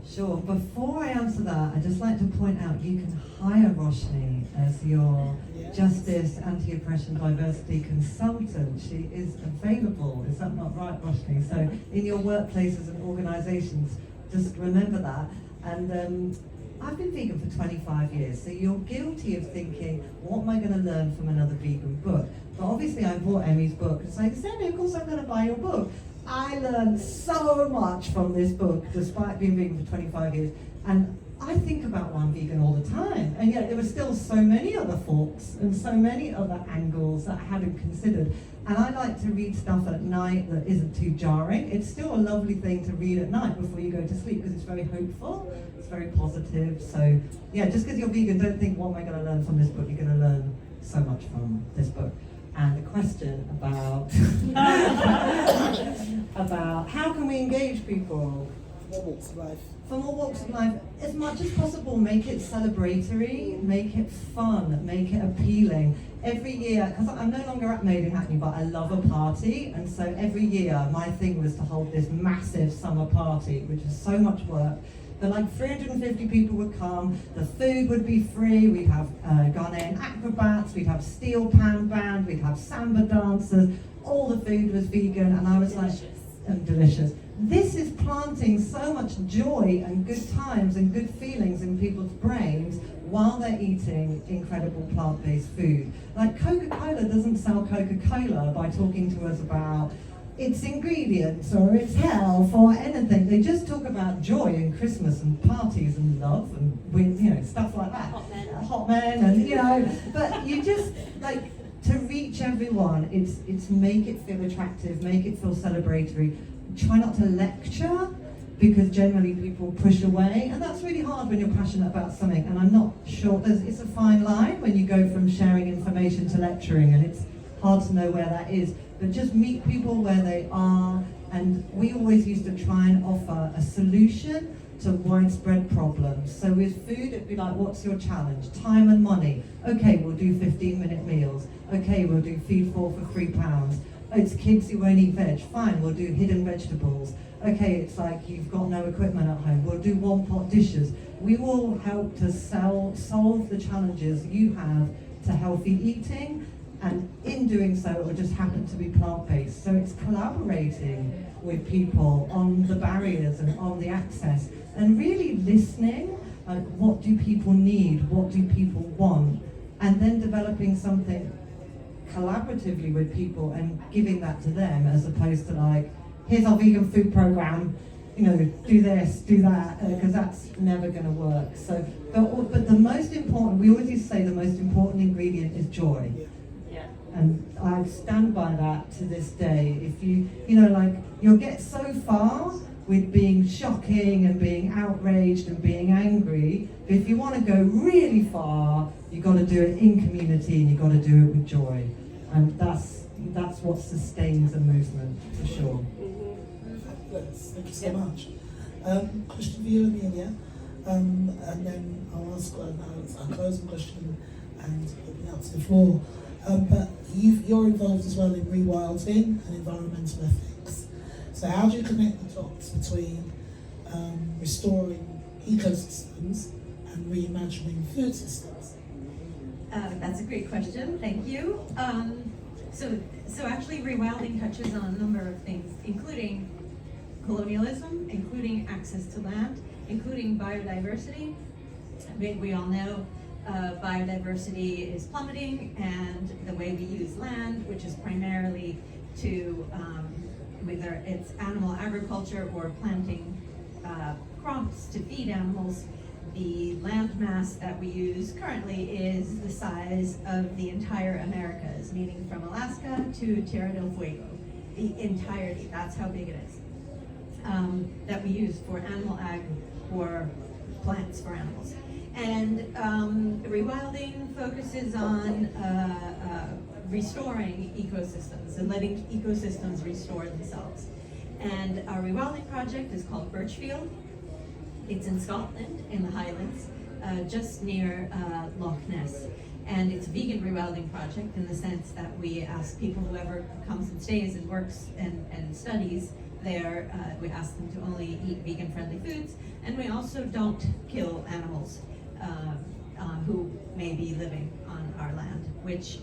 Sure. Before I answer that, I'd just like to point out you can hire Roshni as your Justice, Anti-Oppression, Diversity Consultant. She is available. Is that not right, Roshni? So in your workplaces and organisations, just remember that. And I've been vegan for 25 years, so you're guilty of thinking, what am I going to learn from another vegan book? But obviously I bought Emmy's book and say, Sammy, of course I'm going to buy your book. I learned so much from this book, despite being vegan for 25 years. And I think about why I'm vegan all the time. And yet there were still so many other thoughts and so many other angles that I hadn't considered. And I like to read stuff at night that isn't too jarring. It's still a lovely thing to read at night before you go to sleep because it's very hopeful, it's very positive. So yeah, just because you're vegan, don't think, what am I going to learn from this book? You're going to learn so much from this book. And the question about about how can we engage people? All walks of life. From all walks of life, as much as possible, make it celebratory, make it fun, make it appealing. Every year, because I'm no longer at Made in Hackney, but I love a party, and so every year my thing was to hold this massive summer party, which is so much work. But like 350 people would come, the food would be free, we'd have Ghanaian acrobats, we'd have steel pan band, we'd have samba dancers, all the food was vegan, and I was Delicious. like, delicious. This is planting so much joy and good times and good feelings in people's brains while they're eating incredible plant-based food. Like Coca-Cola doesn't sell Coca-Cola by talking to us about its ingredients or its health or anything. They just talk about joy and Christmas and parties and love and stuff like that. Hot men and but you just like to reach everyone. It's make it feel attractive, make it feel celebratory. Try not to lecture because generally people push away, and that's really hard when you're passionate about something. And I'm not sure it's a fine line when you go from sharing information to lecturing, and it's hard to know where that is. But just meet people where they are, and we always used to try and offer a solution to widespread problems. So with food, it'd be like, what's your challenge? Time and money. Okay, we'll do 15-minute meals. Okay, we'll do feed for £3. It's kids who won't eat veg. Fine, we'll do hidden vegetables. Okay, it's like you've got no equipment at home. We'll do one-pot dishes. We will help to solve the challenges you have to healthy eating. And in doing so, it will just happen to be plant-based. So it's collaborating with people on the barriers and on the access, and really listening, like what do people need, what do people want, and then developing something collaboratively with people and giving that to them, as opposed to like, here's our vegan food program, do this, do that, because that's never going to work. So, but the most important, we always used to say the most important ingredient is joy. And I stand by that to this day. If you'll get so far with being shocking and being outraged and being angry, but if you want to go really far, you've got to do it in community and you've got to do it with joy. And that's what sustains a movement, for sure. Fabulous. Thank you so much. Question for you, Emilia, and then I'll ask a closing question and open out to the floor. But you're involved as well in rewilding and environmental ethics. So how do you connect the dots between restoring ecosystems and reimagining food systems? That's a great question, thank you. So actually rewilding touches on a number of things, including colonialism, including access to land, including biodiversity. I mean, we all know biodiversity is plummeting, and the way we use land, which is primarily to, whether it's animal agriculture or planting crops to feed animals, the land mass that we use currently is the size of the entire Americas, meaning from Alaska to Tierra del Fuego. The entirety, that's how big it is, that we use for animal ag or plants for animals. And rewilding focuses on restoring ecosystems and letting ecosystems restore themselves. And our rewilding project is called Birchfield. It's in Scotland, in the Highlands, just near Loch Ness. And it's a vegan rewilding project in the sense that we ask people, whoever comes and stays and works and studies there, we ask them to only eat vegan-friendly foods. And we also don't kill animals who may be living on our land, which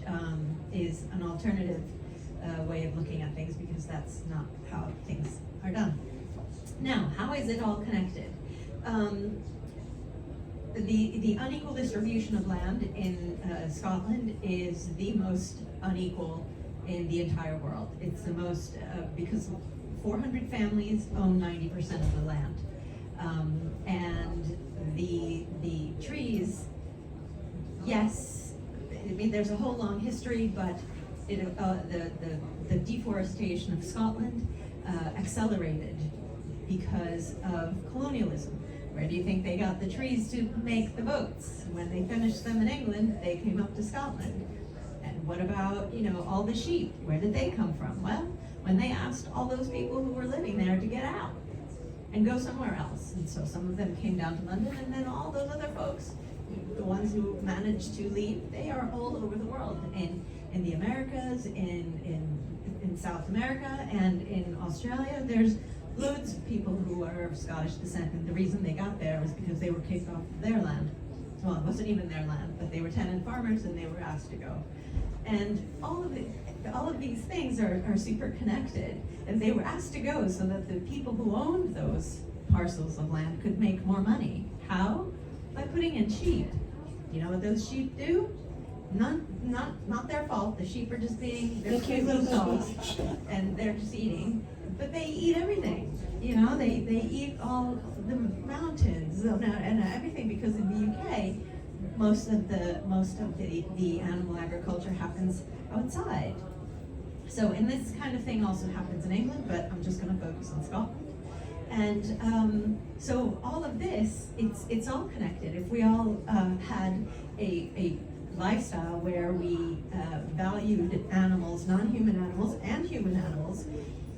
is an alternative way of looking at things, because that's not how things are done. Now, how is it all connected? The unequal distribution of land in Scotland is the most unequal in the entire world. It's the most, because 400 families own 90% of the land. And the trees, yes, I mean, there's a whole long history, but the deforestation of Scotland accelerated because of colonialism. Where do you think they got the trees to make the boats? When they finished them in England, they came up to Scotland. And what about, all the sheep? Where did they come from? Well, when they asked all those people who were living there to get out and go somewhere else. And so some of them came down to London, and then all those other folks, the ones who managed to leave, they are all over the world. In the Americas, in South America, and in Australia, there's loads of people who are of Scottish descent, and the reason they got there was because they were kicked off of their land. Well, it wasn't even their land, but they were tenant farmers and they were asked to go. And all of these things are super connected, and they were asked to go so that the people who owned those parcels of land could make more money. How? By putting in sheep. You know what those sheep do? Not their fault. The sheep are just they're cute little dogs, and they're just eating. But they eat everything, they eat all the mountains and everything, because in the UK, most of the animal agriculture happens outside. So, and this kind of thing also happens in England, but I'm just going to focus on Scotland. And so all of this, it's all connected. If we all had a lifestyle where we valued animals, non-human animals and human animals,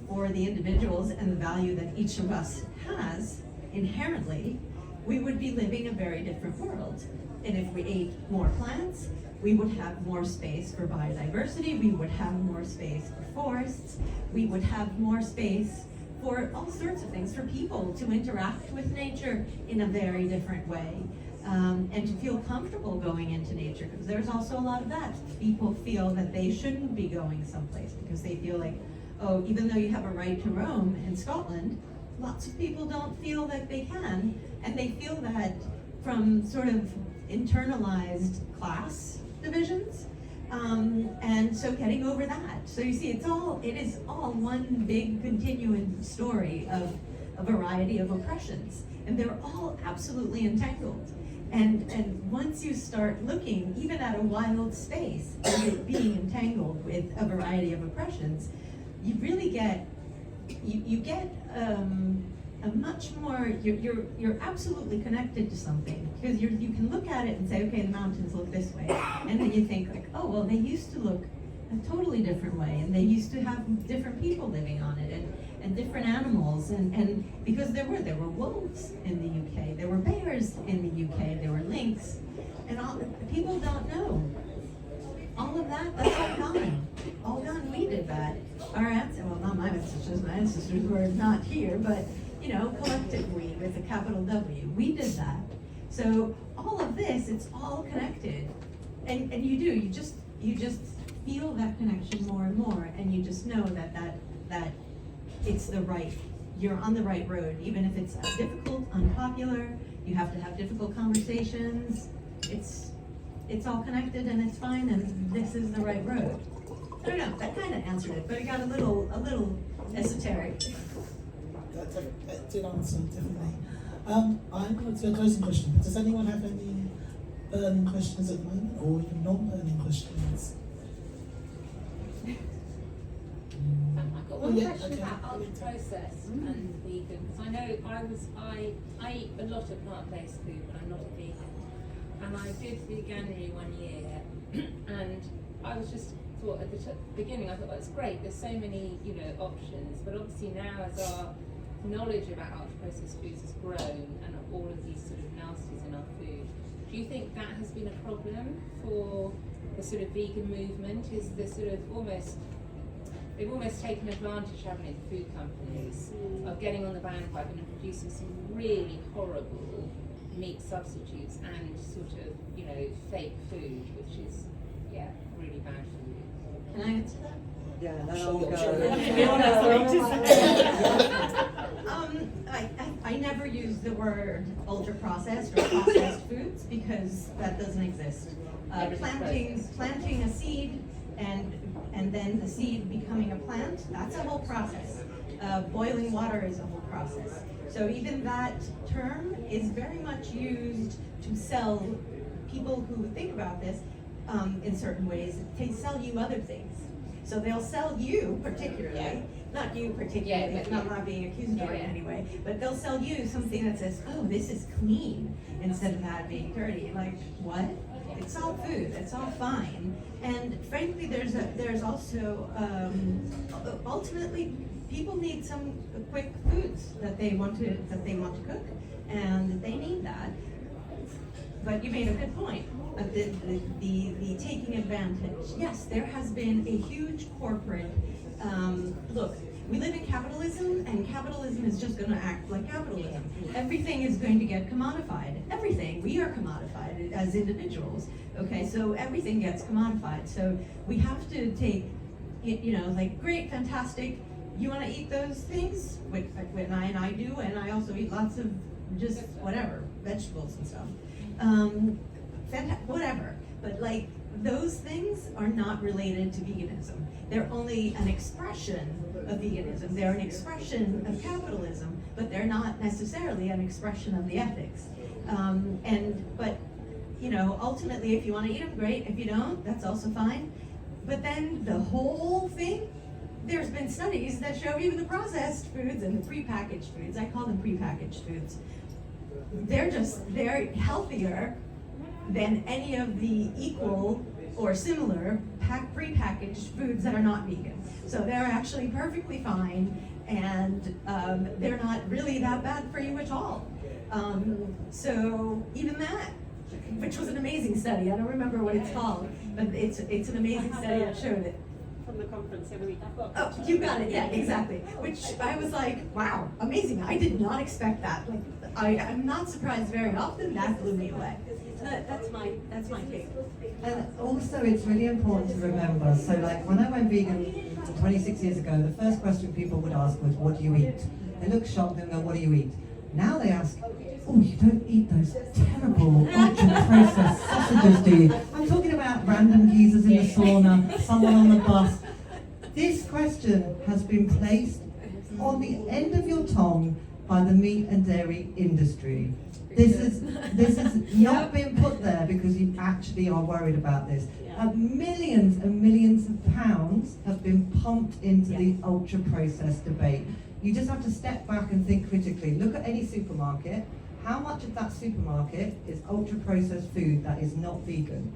for the individuals and the value that each of us has inherently, we would be living a very different world. And if we ate more plants, we would have more space for biodiversity, we would have more space for forests, we would have more space for all sorts of things, for people to interact with nature in a very different way. And to feel comfortable going into nature, because there's also a lot of that. People feel that they shouldn't be going someplace because they feel like, oh, even though you have a right to roam in Scotland, lots of people don't feel that they can, and they feel that from sort of internalized class divisions, and so getting over that. So you see, it is all one big continuing story of a variety of oppressions, and they're all absolutely entangled. And once you start looking even at a wild space and it being entangled with a variety of oppressions, you really get a much more, you're absolutely connected to something, because you can look at it and say, okay, the mountains look this way, and then you think like, oh well, they used to look a totally different way, and they used to have different people living on it, and different animals, and because there were wolves in the UK, there were bears in the UK, there were lynx, and people don't know. All of that, that's all gone. All gone, we did that. Our ancestors, well, not my ancestors were not here, but, you know, collectively with a capital W, we did that. So all of this, it's all connected. And you just feel that connection more and more, and you just know that it's you're on the right road, even if it's difficult, unpopular, you have to have difficult conversations, it's all connected and it's fine, and this is the right road. I don't know, that kind of answered it, but it got a little esoteric. That did answer, definitely. I'm going to do a closing question, but does anyone have any burning questions at the moment, or even non-burning questions? I've got one question about ultra-processed and vegan, because I know I eat a lot of plant-based food, but I'm not a vegan. And I did veganuary 1 year, and I was just thought at the beginning, I thought, that's great, there's so many, you know, options, but obviously now as our knowledge about ultra-processed foods has grown and all of these sort of nasties in our food, do you think that has been a problem for the sort of vegan movement? Is the sort of they've almost taken advantage, haven't they, the food companies, of getting on the bandwagon and producing some really horrible meat substitutes and sort of, you know, fake food, which is, yeah, really bad for you. Can I answer that? Yeah, then Sure, I'll go. I never use the word ultra-processed or processed foods because that doesn't exist. Planting a seed and then the seed becoming a plant, that's a whole process. Boiling water is a whole process. So even that term is very much used to sell people who think about this in certain ways, to sell you other things. So they'll sell you particularly, not you particularly, I'm not being accusatory in any way, but they'll sell you something that says, oh, this is clean, instead of that being dirty. Like, what? It's all food, it's all fine. And frankly, there's also, ultimately, people need some quick foods that they want to cook, and they need that. But you made a good point. The taking advantage. Yes, there has been a huge corporate, look, we live in capitalism, and capitalism is just going to act like capitalism. Everything is going to get commodified. Everything. We are commodified as individuals. Okay, so everything gets commodified. So we have to take, you know, like, great, fantastic, you want to eat those things? Which I do, and I also eat lots of just whatever, vegetables and stuff. Whatever, but like, those things are not related to veganism. They're only an expression of veganism. They're an expression of capitalism, but they're not necessarily an expression of the ethics. But you know, ultimately, if you want to eat them, great. If you don't, that's also fine. But then the whole thing, there's been studies that show even the processed foods and the prepackaged foods, I call them prepackaged foods, they're healthier than any of the equal or similar prepackaged foods that are not vegan. So they're actually perfectly fine, and they're not really that bad for you at all. So even that, which was an amazing study, I don't remember what it's called, but it's an amazing study that showed it. From the conference every week. Oh, you got it, yeah, exactly. Which I was like, wow, amazing. I did not expect that. Like, I'm not surprised very often. That blew me away. That's my take. And also, it's really important to remember, so like when I went vegan 26 years ago, the first question people would ask was, what do you eat? They look shocked and go, what do you eat? Now they ask, oh, you don't eat those terrible ultra-processed sausages, do you? I'm talking about random geezers in the sauna, someone on the bus. This question has been placed on the end of your tongue by the meat and dairy industry. This is not been put there because you actually are worried about this. Millions and millions of pounds have been pumped into the ultra-processed debate. You just have to step back and think critically. Look at any supermarket. How much of that supermarket is ultra-processed food that is not vegan?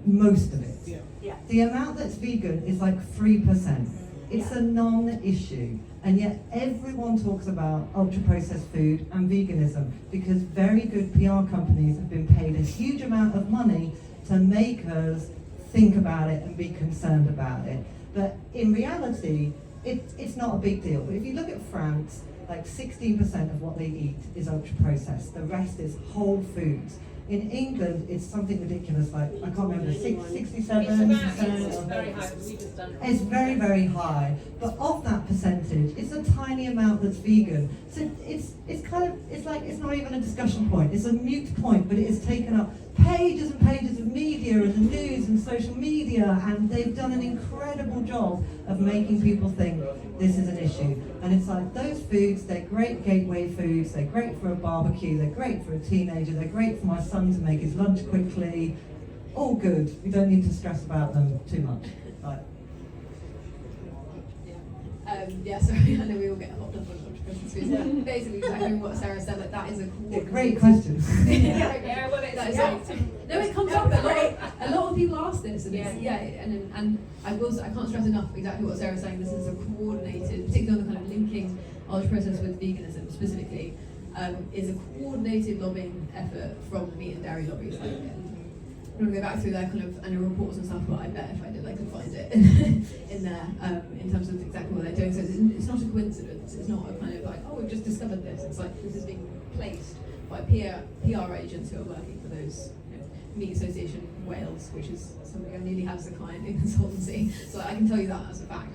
most of it. Yeah. Yeah. The amount that's vegan is like 3%. It's a non-issue. And yet everyone talks about ultra-processed food and veganism because very good PR companies have been paid a huge amount of money to make us think about it and be concerned about it. But in reality, it's not a big deal. But if you look at France, like 16% of what they eat is ultra-processed. The rest is whole foods. In England, it's something ridiculous, like, I can't remember, 67%. It's very high, because we just done it. It's very, very high, but of that percentage, it's a tiny amount that's vegan. So it's not even a discussion point. It's a moot point, but it has taken up pages and pages of media and the news and social media, and they've done an incredible job of making people think this is an issue. And it's like, those foods, they're great gateway foods, they're great for a barbecue, they're great for a teenager, they're great for my son to make his lunch quickly. All good. We don't need to stress about them too much. Right. Yeah, sorry, I know we all get hopped up on ultra-processed foods. Basically, exactly what Sarah said, like that is a coordinated... Great question. Yeah, well, That is no, it comes up. A lot of people ask this, and and I can't stress enough exactly what Sarah's saying. This is a coordinated, particularly on the kind of linking ultra-processed with veganism specifically, is a coordinated lobbying effort from the meat and dairy lobbies. Like, I don't want to go back through their kind of annual reports and stuff, but I bet if I did, I could find it in there in terms of exactly what they're doing. So it's not a coincidence. It's not a kind of like, oh, we've just discovered this. It's like this is being placed by PR agents who are working for those Meat Association Wales, which is something I nearly have as a client in consultancy. So I can tell you that as a fact.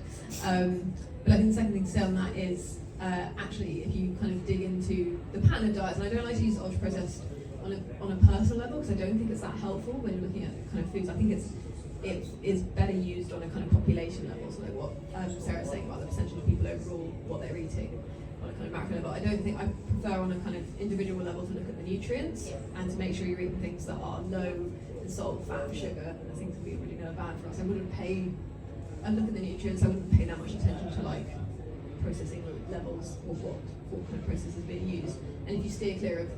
But I think the second thing to say on that is actually if you kind of dig into the pattern of diets, and I don't like to use ultra processed on a personal level because I don't think it's that helpful when you're looking at kind of foods. I think it is better used on a kind of population level, so like what Sarah's saying about the percentage of people overall, what they're eating on a kind of macro level. I don't think I prefer on a kind of individual level to look at the nutrients and to make sure you're eating things that are low in salt, fat, sugar, and things that we really know are bad for us. I'd look at the nutrients, I wouldn't pay that much attention to like processing levels or what kind of process is being used. And if you steer clear of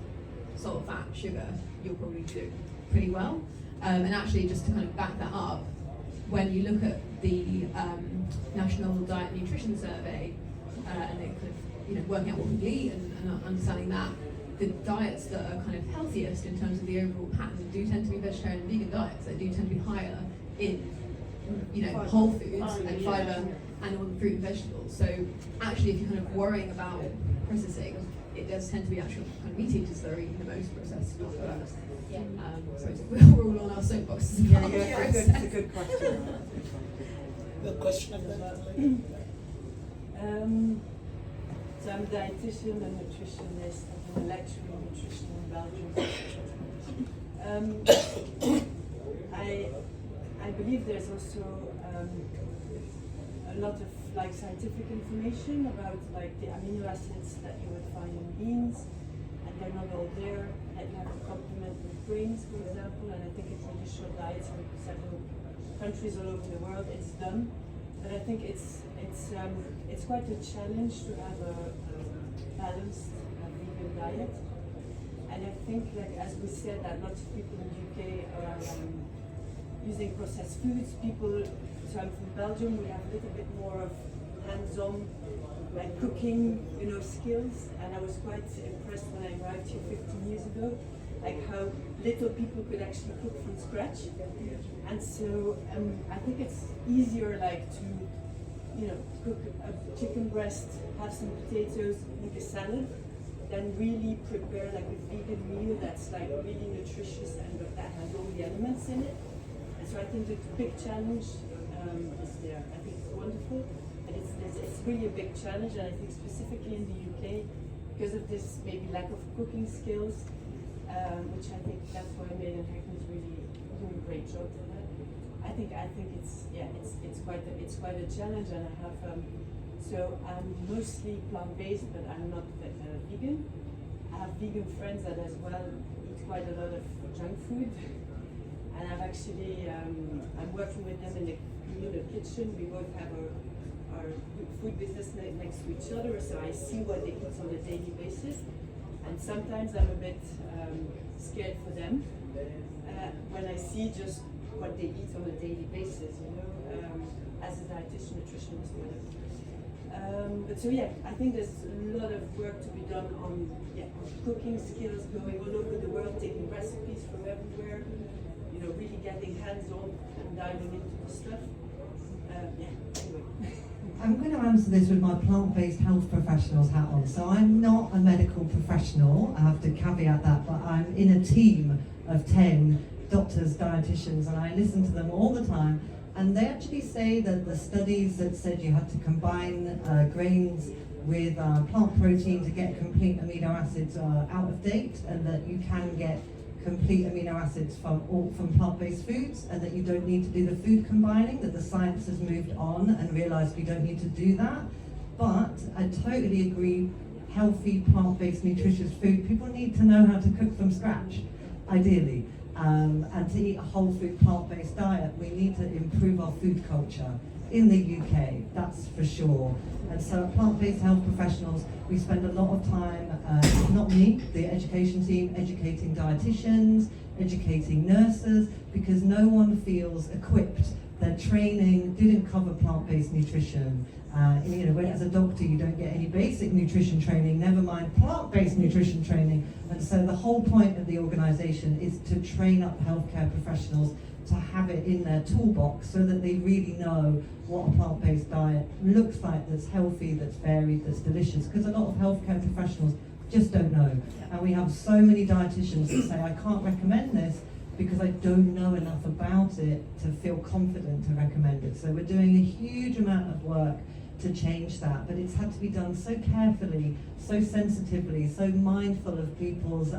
salt, fat, sugar, you'll probably do pretty well. And actually, just to kind of back that up, when you look at the National Diet and Nutrition Survey, and they kind of working out what people eat and understanding that, the diets that are kind of healthiest in terms of the overall pattern do tend to be vegetarian and vegan diets. They do tend to be higher in whole foods and fibre and all the fruit and vegetables. So actually, if you're kind of worrying about processing, it does tend to be actual kind of meat eaters that are eating the most processed products. Sorry, we're all on our soapboxes about It's a good question. The question of that. So I'm a dietitian and nutritionist. I've been a lecturer in nutrition in Belgium. I believe there's also a lot of like scientific information about like the amino acids that you would find in beans, and they're not all there. And you have to complement with grains, for example. And I think if you just show diets in several countries all over the world, it's done. But I think it's quite a challenge to have a balanced vegan diet. And I think, like as we said, that lots of people in the UK are using processed foods. So I'm from Belgium. We have a little bit more of hands-on, like cooking, skills. And I was quite impressed when I arrived here 15 years ago, like how little people could actually cook from scratch. And so I think it's easier, like to, cook a chicken breast, have some potatoes, make a salad, than really prepare like a vegan meal that's like really nutritious and that has all the elements in it. And so I think the big challenge is there. I think it's wonderful, and it's really a big challenge. And I think specifically in the UK, because of this maybe lack of cooking skills, which I think that's why Made in Heck is really doing a great job for that. I think it's quite a challenge, and I have so I'm mostly plant-based, but I'm not vegan. I have vegan friends that as well eat quite a lot of junk food, and I've actually I'm working with them in the communal kitchen. We both have our food business next to each other, so I see what they eat on a daily basis, and sometimes I'm a bit scared for them when I see just what they eat on a daily basis, you know, as a dietitian, nutritionist, whatever. But so yeah, I think there's a lot of work to be done on cooking skills, going all over the world, taking recipes from everywhere, you know, really getting hands-on and diving into the stuff. Anyway. I'm going to answer this with my plant-based health professional's hat on. So I'm not a medical professional, I have to caveat that, but I'm in a team of 10 doctors, dietitians, and I listen to them all the time. And they actually say that the studies that said you had to combine grains with plant protein to get complete amino acids are out of date, and that you can get complete amino acids from plant-based foods, and that you don't need to do the food combining, that the science has moved on and realized we don't need to do that. But I totally agree, healthy, plant-based, nutritious food, people need to know how to cook from scratch, ideally. And to eat a whole food plant-based diet, we need to improve our food culture in the UK, that's for sure. And so at Plant-Based Health Professionals, we spend a lot of time, not me, the education team, educating dietitians, educating nurses, because no one feels equipped. Their training didn't cover plant-based nutrition. You know, when as a doctor you don't get any basic nutrition training, never mind plant-based nutrition training. And so the whole point of the organisation is to train up healthcare professionals to have it in their toolbox so that they really know what a plant-based diet looks like, that's healthy, that's varied, that's delicious. Because a lot of healthcare professionals just don't know. And we have so many dietitians that say, I can't recommend this because I don't know enough about it to feel confident to recommend it. So we're doing a huge amount of work to change that, but it's had to be done so carefully, so sensitively, so mindful of people's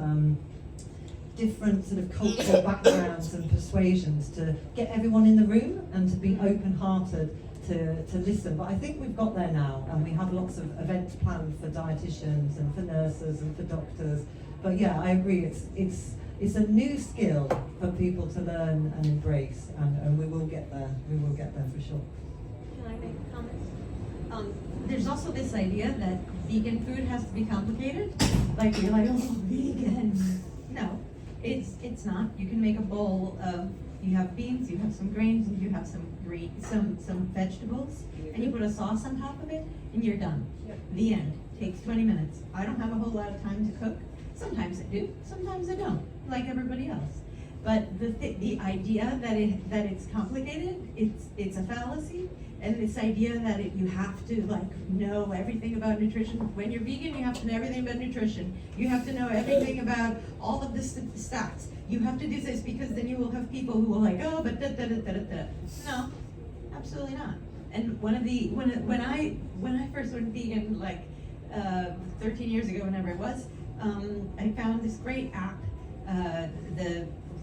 different sort of cultural backgrounds and persuasions, to get everyone in the room and to be open-hearted to listen. But I think we've got there now, and we have lots of events planned for dietitians and for nurses and for doctors. But yeah, I agree, it's a new skill for people to learn and embrace, and we will get there. We will get there for sure. Can I make a comment? There's also this idea that vegan food has to be complicated. Like you're like, oh, vegan. No, it's not. You can make a bowl of, you have beans, you have some grains, and you have some some vegetables, and you put a sauce on top of it, and you're done. Yep. The end. Takes 20 minutes. I don't have a whole lot of time to cook. Sometimes I do, sometimes I don't, like everybody else. But the idea that it's complicated, it's a fallacy. And this idea that you have to know everything about nutrition. When you're vegan, you have to know everything about nutrition. You have to know everything about all of the stats. You have to do this because then you will have people who will oh, but da da da da da. No, absolutely not. And when I first went vegan 13 years ago, whenever it was, I found this great app,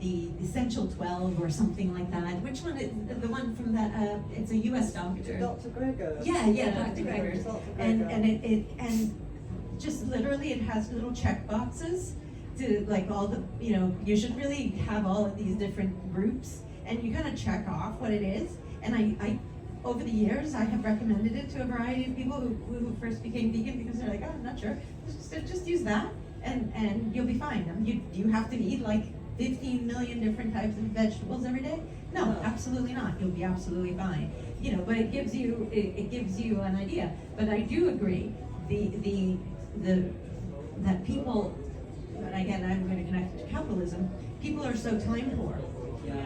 the Essential 12 or something like that. Which one is the one from that? It's a U.S. doctor. Dr. Gregor. Yeah, Dr. Gregor. And just literally it has little check boxes to all the, you should really have all of these different groups, and you kind of check off what it is. And I over the years, I have recommended it to a variety of people who first became vegan because they're like, oh, I'm not sure. Just use that and you'll be fine. You have to eat 15 million different types of vegetables every day? No, absolutely not. You'll be absolutely fine. But it gives you an idea. But I do agree that people, and again I'm going to connect it to capitalism, people are so time poor.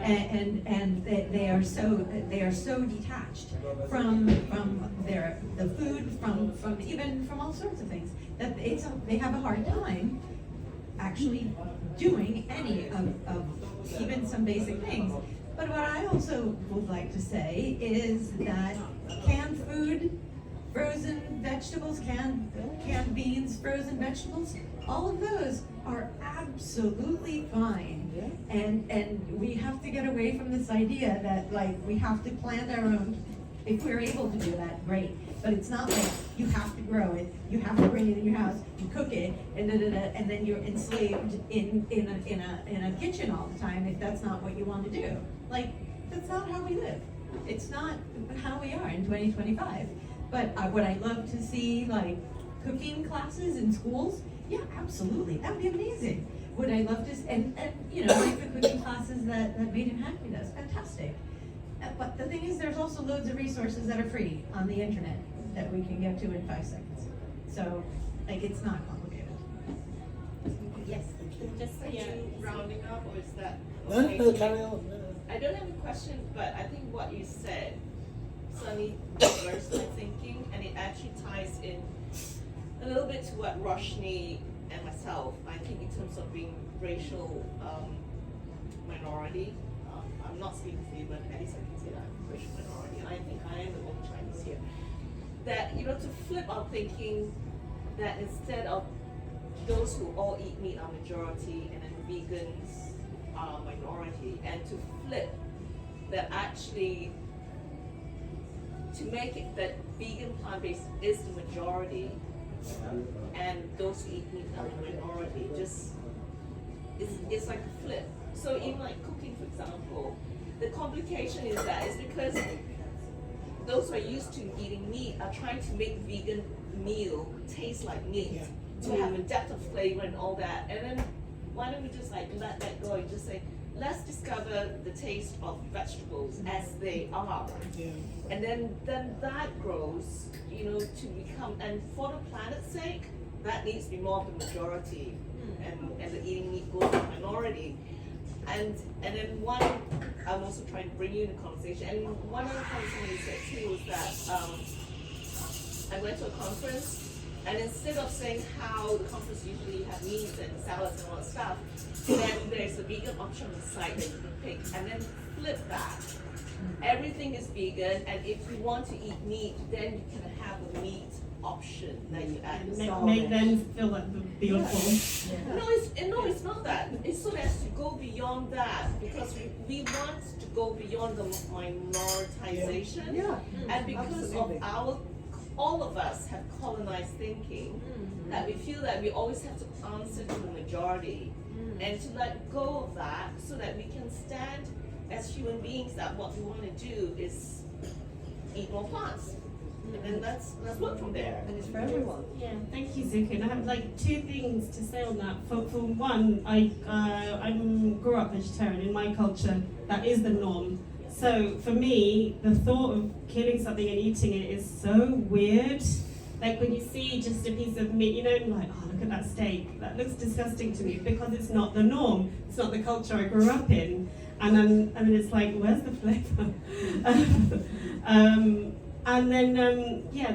And they are so detached from the food, from even from all sorts of things, that they have a hard time actually doing any of even some basic things. But what I also would like to say is that canned food, frozen vegetables, canned beans, frozen vegetables, all of those are absolutely fine. And we have to get away from this idea that we have to plant our own. If we're able to do that, great. But it's not you have to grow it, you have to bring it in your house, you cook it, and then you're enslaved in a kitchen all the time if that's not what you want to do. That's not how we live. It's not how we are in 2025. But what I love to see, cooking classes in schools, Yeah, absolutely. That would be amazing. Would I love to, and you know, like the cooking classes that Made in Hackney does, fantastic. But the thing is, there's also loads of resources that are free on the internet that we can get to in 5 seconds. So, like, it's not complicated. Yes. Just rounding up, or is that No, okay no, to carry make- on. No. I don't have a question, but I think what you said suddenly diverts my thinking, and it actually ties in a little bit to what Roshni and myself, I think in terms of being racial minority. I'm not speaking for you, but at least I can say that I'm racial minority, and I think I am the only Chinese here. That, you know, to flip our thinking, that instead of those who all eat meat are majority, and then vegans are minority, and to flip that actually to make it that vegan plant-based is the majority and those who eat meat are the minority. Just it's like a flip. So in like cooking, for example, the complication is that it's because those who are used to eating meat are trying to make vegan meal taste like meat, to have a depth of flavor and all that. And then why don't we just like let that go and just say, let's discover the taste of vegetables as they are. Yeah. And then that grows, you know, to become, and for the planet's sake, that needs to be more of the majority, and the eating meat goes to the minority. And then one, I'm also trying to bring you in the conversation, and one other thing you said too was that I went to a conference, and instead of saying how the conference usually have meats and salads and all that stuff, then there's a vegan option on the site that you can pick, and then flip that. Everything is vegan, and if you want to eat meat, then you can have a meat option that you add. Make them feel like the beautiful. No, it's not that. It's so as to go beyond that, because we want to go beyond the minoritization. Yeah. And because of all of us have colonized thinking, that we feel that we always have to answer to the majority, and to let go of that so that we can stand as human beings that what we want to do is eat more plants. And then let's work from there. And it's for everyone. Yeah, thank you, Zuka. And I have like 2 things to say on that. For one, I grew up vegetarian. In my culture, that is the norm. So for me, the thought of killing something and eating it is so weird. Like when you see just a piece of meat, you know, like, oh, look at that steak. That looks disgusting to me because it's not the norm. It's not the culture I grew up in. And then it's like, where's the flavour? And then,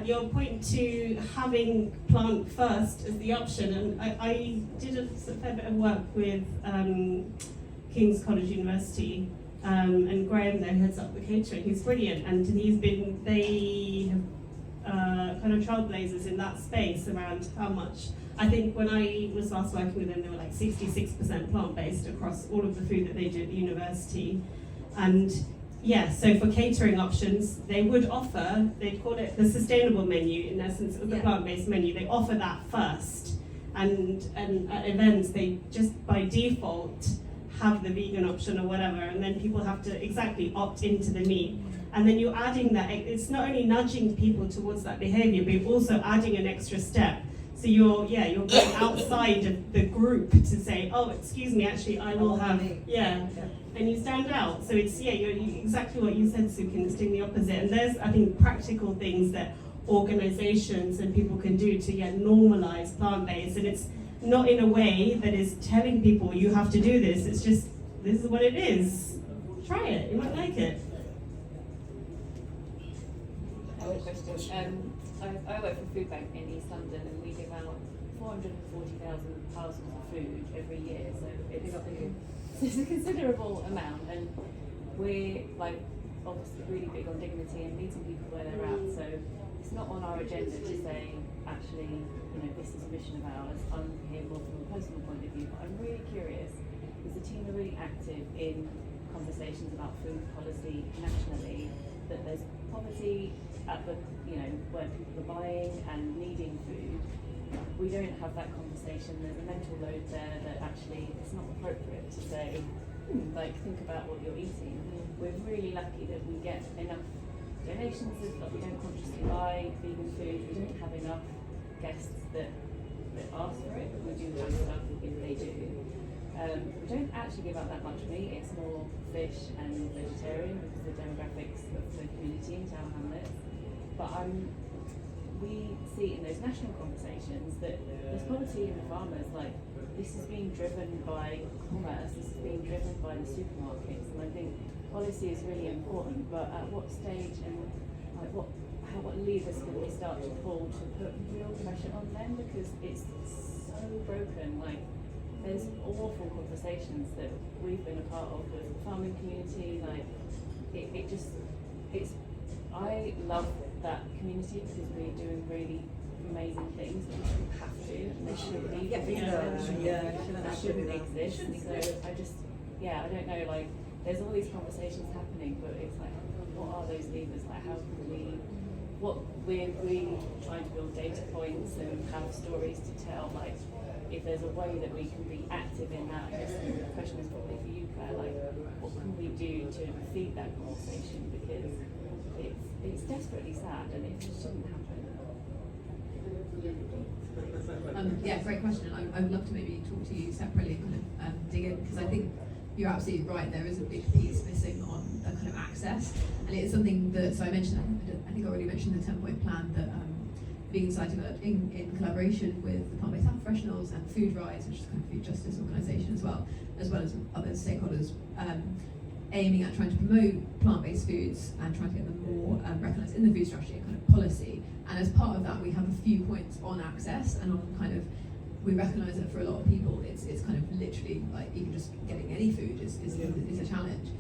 your point to having plant first as the option. And I did a fair bit of work with King's College University, and Graham there heads up the catering. He's brilliant, and they have kind of trailblazers in that space around how much. I think when I was last working with them, they were like 66% plant-based across all of the food that they do at the university. And yeah, so for catering options, they would offer, they'd call it the sustainable menu, in essence, of the plant-based menu. They offer that first. And at events, they just by default have the vegan option or whatever, and then people have to exactly opt into the meat. And then you're adding that, it's not only nudging people towards that behavior, but you're also adding an extra step. So you're going outside of the group to say, oh, excuse me, actually, I will have, and you stand out. So it's, you're exactly what you said, Sukin, it's doing the opposite. And there's, I think, practical things that organizations and people can do to normalize plant-based. And it's not in a way that is telling people you have to do this. It's just, this is what it is. Try it, you might like it. I have a question. I work for a food bank in East London, and we give out 440,000 parcels of food every year, so it's a considerable amount, and we're like obviously really big on dignity and meeting people where they're at, so it's not on our agenda to say, actually, this is a mission of ours. I'm here more from a personal point of view, but I'm really curious, is the team are really active in conversations about food policy nationally, that there's poverty at the, where people are buying and needing food. We don't have that conversation. There's a mental load there that actually it's not appropriate to say, think about what you're eating. We're really lucky that we get enough donations, that we don't consciously buy vegan food. We don't have enough guests that ask for it. We don't actually give out that much meat, it's more fish and vegetarian because of the demographics of the community in Tower Hamlets. But we see in those national conversations that there's poverty in the farmers, like this is being driven by commerce, this is being driven by the supermarkets, and I think policy is really important, but at what stage and like what levers can we start to pull to put real pressure on them, because it's so broken. Like there's awful conversations that we've been a part of with the farming community, like I love that community because we're doing really amazing things that we shouldn't have to, and they shouldn't be that shouldn't exist. So I don't know, like there's all these conversations happening, but it's like, what are those levers? Like how can we're really trying to build data points and have stories to tell, like if there's a way that we can be active in that. I guess the question is probably for you, Claire, like what can we do to feed that conversation, because it's desperately sad and it shouldn't happen. Yeah, great question. I would love to maybe talk to you separately and kind of dig in, because I think you're absolutely right. There is a big piece missing on the kind of access, and it is something that, so I mentioned, I think I already mentioned the 10-point plan that Vegan Society developed in collaboration with the plant-based health professionals and Food Rise, which is kind of food justice organisation as well as other stakeholders, aiming at trying to promote plant-based foods and trying to get them more recognised in the food strategy and kind of policy. And as part of that, we have a few points on access and on kind of, we recognise that for a lot of people, it's kind of literally like even just getting any food is a challenge.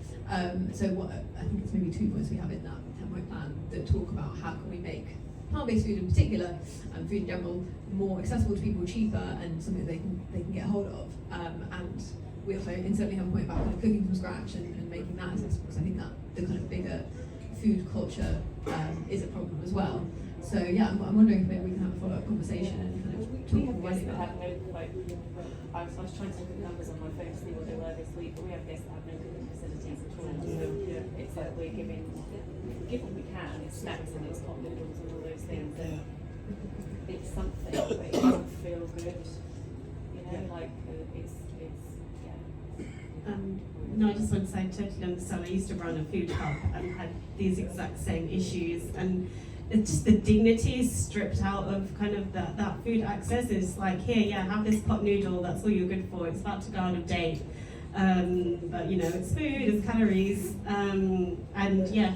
So what I think it's maybe 2 points we have in that 10-point plan that talk about how can we make plant-based food in particular, and food in general, more accessible to people, cheaper, and something they can get hold of. And we also certainly have a point about kind of cooking from scratch and making that accessible, because I think that the kind of bigger food culture is a problem as well. So yeah, I'm wondering if maybe we can have a follow-up conversation and kind of We talk have more guests that about have no, like, I was trying to look at the numbers on my phone to see what they were this week, but we have guests that have no cooking facilities at all. So it's like we're giving what we can, it's snacks and it's hot noodles and all those things, and it's something, but it doesn't feel good, you know, like it's No, I just want to say I totally understand. I used to run a food hub and had these exact same issues, and it's just the dignity is stripped out of kind of that food access. It's like, here, have this pot noodle, that's all you're good for, it's about to go out of date. But you know, it's food, it's calories, and yeah,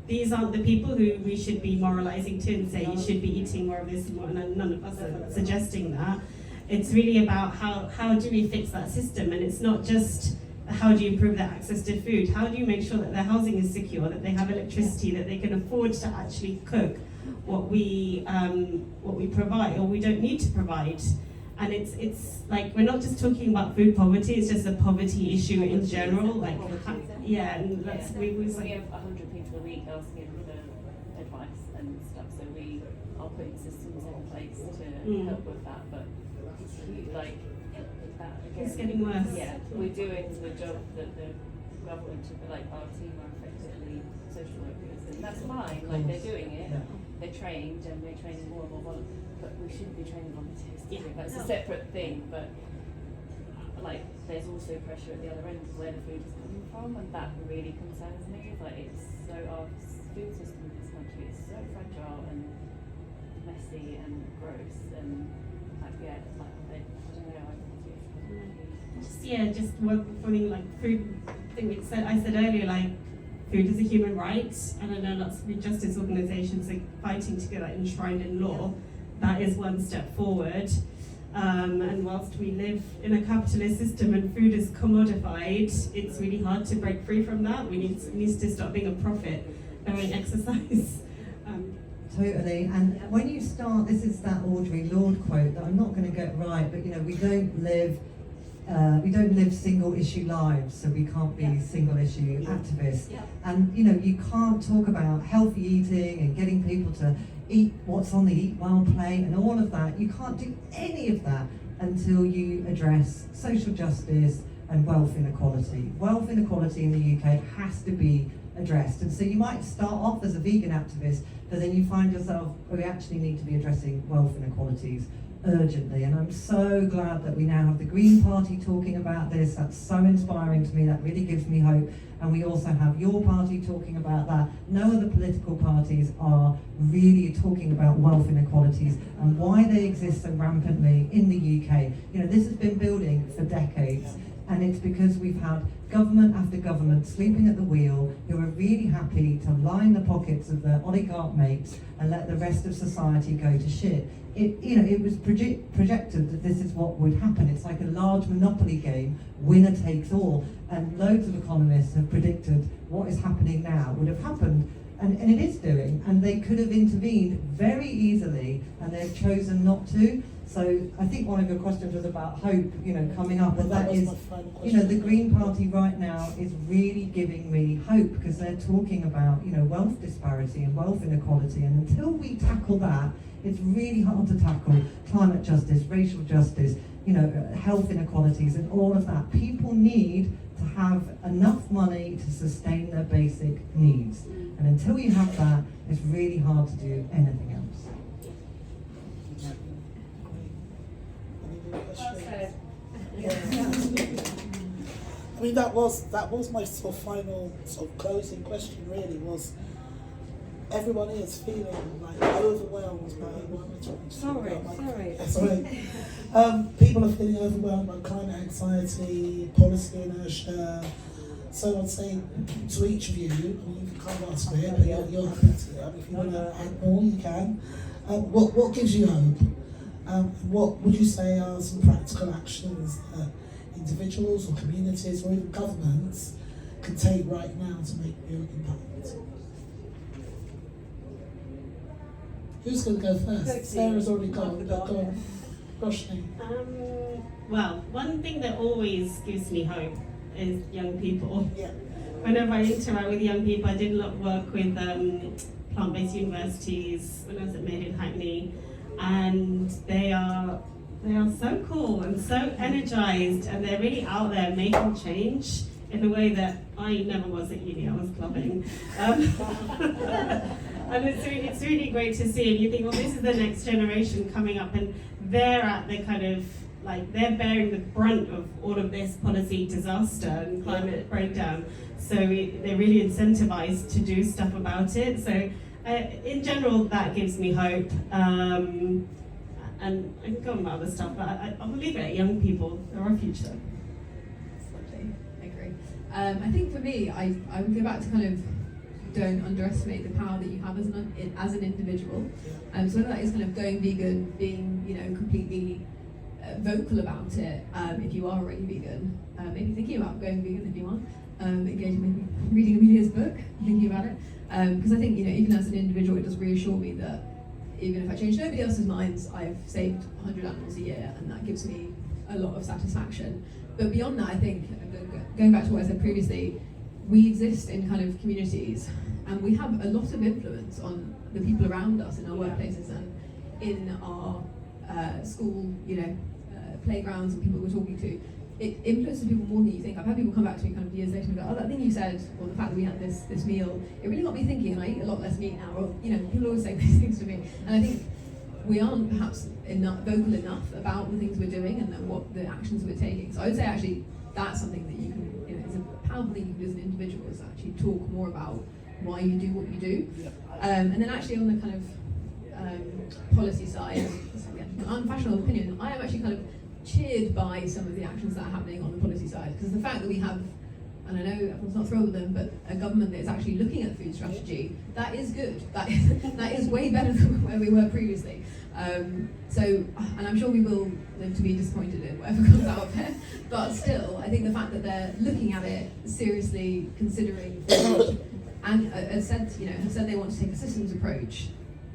these aren't the people who we should be moralizing to and say you should be eating more of this and more, and none of us are suggesting that. It's really about how do we fix that system, and it's not just how do you improve their access to food, how do you make sure that their housing is secure, that they have electricity, that they can afford to actually cook what we provide, or we don't need to provide. And it's like, we're not just talking about food poverty, it's just a poverty issue in general, like, and that's, we have 100 people a week asking for advice and stuff, so we are putting systems in place to help with that, but like, it's getting worse. Yeah, we're doing the job that the government, like our team are effectively social workers, and that's fine, like they're doing it, they're trained and we're training more and more, but we shouldn't be training volunteers to do it. That's a separate thing, but like there's also pressure at the other end where the food is coming from, and that really concerns me. Like our food system in this country is so fragile and messy and gross, and I don't know, just one thing, like food thing I said earlier, like food is a human right, and I know lots of food justice organisations are fighting to get that enshrined in law. That is one step forward. And whilst we live in a capitalist system and food is commodified, it's really hard to break free from that. We need to stop being a profit-bearing exercise. Totally, and when you start, this is that Audre Lorde quote that I'm not going to get right, but you know, we don't live single issue lives, so we can't be single issue activists. And you know, you can't talk about healthy eating and getting people to eat what's on the Eat Well plate and all of that. You can't do any of that until you address social justice and wealth inequality. Wealth inequality in the UK has to be addressed, and so you might start off as a vegan activist, but then you find yourself, we actually need to be addressing wealth inequalities urgently, and I'm so glad that we now have the Green Party talking about this. That's so inspiring to me. That really gives me hope. And we also have your party talking about that. No other political parties are really talking about wealth inequalities and why they exist so rampantly in the UK. You know, this has been building for decades, and it's because we've had government after government sleeping at the wheel who are really happy to line the pockets of their oligarch mates and let the rest of society go to shit. It was projected that this is what would happen. It's like a large monopoly game, winner takes all. And loads of economists have predicted what is happening now would have happened, and it is doing. And they could have intervened very easily, and they've chosen not to. So I think one of your questions was about hope, coming up, and that is, the Green Party right now is really giving me hope, because they're talking about, wealth disparity and wealth inequality, and until we tackle that, it's really hard to tackle climate justice, racial justice, health inequalities and all of that. People need to have enough money to sustain their basic needs. And until you have that, it's really hard to do anything else. I mean, that was my sort of final sort of closing question. Really, was everyone is feeling like overwhelmed by sorry. People are feeling overwhelmed by climate anxiety, policy inertia. So I'd say to each of you, I mean, you can kind of ask for it, but you're happy to. If you want to add more, you can. What gives you hope? What would you say are some practical actions that individuals or communities or even governments can take right now to make real impact? Who's going to go first? Sarah's already gone. Go on. Roshni. Well, one thing that always gives me hope is young people. Yeah. Whenever I interact with young people, I did a lot of work with plant-based universities when I was at Made in Hackney, and they are so cool and so energized, and they're really out there making change in a way that I never was at uni. I was clubbing. And it's really great to see, and you think, well, this is the next generation coming up, and they're at the kind of, they're bearing the brunt of all of this policy disaster and climate breakdown, so they're really incentivized to do stuff about it. So in general, that gives me hope, and I can go on about other stuff, but I believe it at young people. They're our future. Absolutely, I agree. I think for me, I would go back to kind of, don't underestimate the power that you have as an individual. So whether that is kind of going vegan, being completely vocal about it, if you are already vegan, maybe thinking about going vegan if you want, engaging, maybe reading Emilia's book, thinking about it, because I think even as an individual, it does reassure me that even if I change nobody else's minds, I've saved 100 animals a year, and that gives me a lot of satisfaction. But beyond that, I think, going back to what I said previously, we exist in kind of communities, and we have a lot of influence on the people around us in our workplaces and in our school, playgrounds and people we're talking to. It influences people more than you think. I've had people come back to me kind of years later and go, oh, that thing you said, or the fact that we had this meal, it really got me thinking, and I eat a lot less meat now. Or people always say these things to me, and I think we aren't perhaps vocal enough about the things we're doing and then what the actions we're taking. So I would say actually that's something that you can, it's a powerful thing you can do as an individual, is actually talk more about why you do what you do. And then actually on the kind of policy side, again, an unfashionable opinion, I am actually kind of cheered by some of the actions that are happening on the policy side, because the fact that we have, and I know everyone's not thrilled with them, but a government that is actually looking at the food strategy, that is good. That is way better than where we were previously. And I'm sure we will live to be disappointed in whatever comes out of it, but still, I think the fact that they're looking at it seriously, considering food, and have said they want to take a systems approach,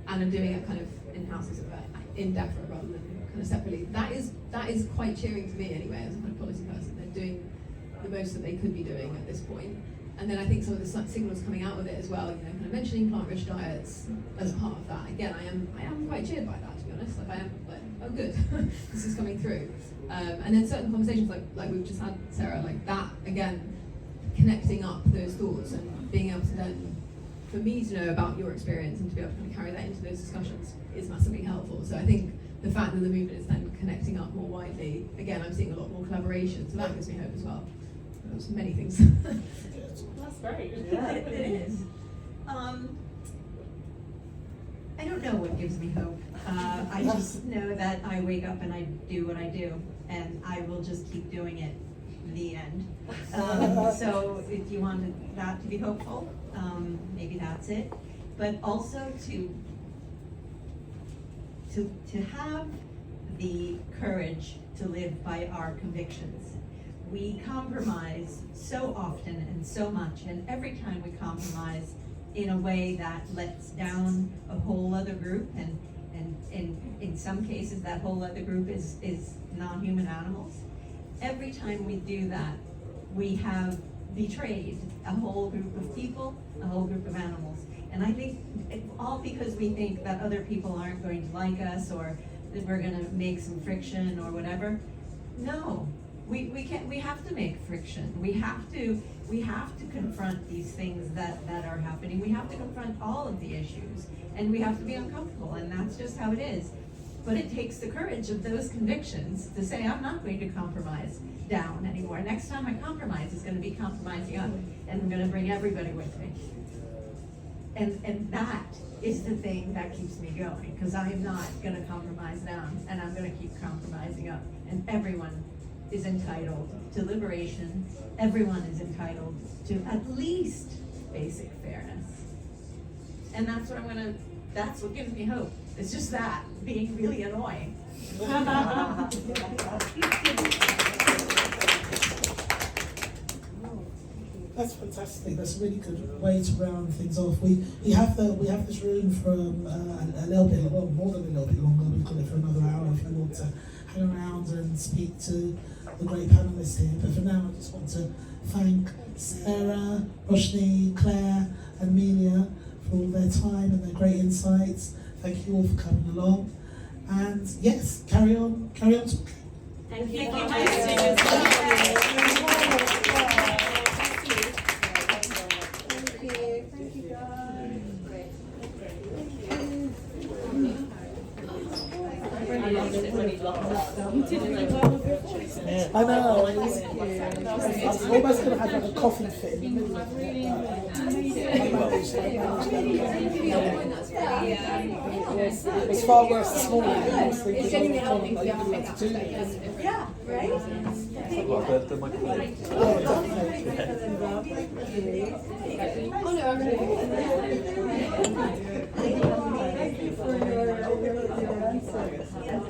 and are doing it kind of in-house, as it were, in DEFRA rather than kind of separately. That is quite cheering to me anyway, as a kind of policy person. They're doing the most that they could be doing at this point. And then I think some of the signals coming out of it as well, kind of mentioning plant-rich diets as part of that. Again, I am quite cheered by that, to be honest. I am like, oh good, this is coming through. And then certain conversations like we've just had, Sarah, like that, again, connecting up those thoughts and being able to then, for me to know about your experience and to be able to kind of carry that into those discussions is massively helpful. So I think the fact that the movement is then connecting up more widely, again, I'm seeing a lot more collaboration, so that gives me hope as well. There's many things. That's great. It is. I don't know what gives me hope. I just know that I wake up and I do what I do, and I will just keep doing it. The end. So if you wanted that to be hopeful, maybe that's it. But also to have the courage to live by our convictions. We compromise so often and so much, and every time we compromise in a way that lets down a whole other group, and in some cases that whole other group is non-human animals. Every time we do that, we have betrayed a whole group of people, a whole group of animals. And I think all because we think that other people aren't going to like us, or that we're going to make some friction or whatever. No, we can't. We have to make friction. We have to confront these things that are happening. We have to confront all of the issues, and we have to be uncomfortable, and that's just how it is. But it takes the courage of those convictions to say, I'm not going to compromise down anymore. Next time I compromise, it's going to be compromising up, and I'm going to bring everybody with me. And that is the thing that keeps me going, because I am not going to compromise down, and I'm going to keep compromising up. And everyone is entitled to liberation. Everyone is entitled to at least basic fairness. And that's what gives me hope. It's just that, being really annoying. That's fantastic. That's a really good way to round things off. We have this room from a little bit, well, more than a little bit longer. We've got it for another hour if you want to hang around and speak to the great panelists here. But for now, I just want to thank Sarah, Roshni, Claire, and Emilia for all their time and their great insights. Thank you all for coming along. And yes, carry on talking. Thank you. I know. I was almost going to have like a coffee fit in the middle of it. It's far worse this morning. I was thinking, oh, Tom, are you going to have to do this? Yeah, right? The microphone. Oh no, I'm Thank you for your answers. Yeah.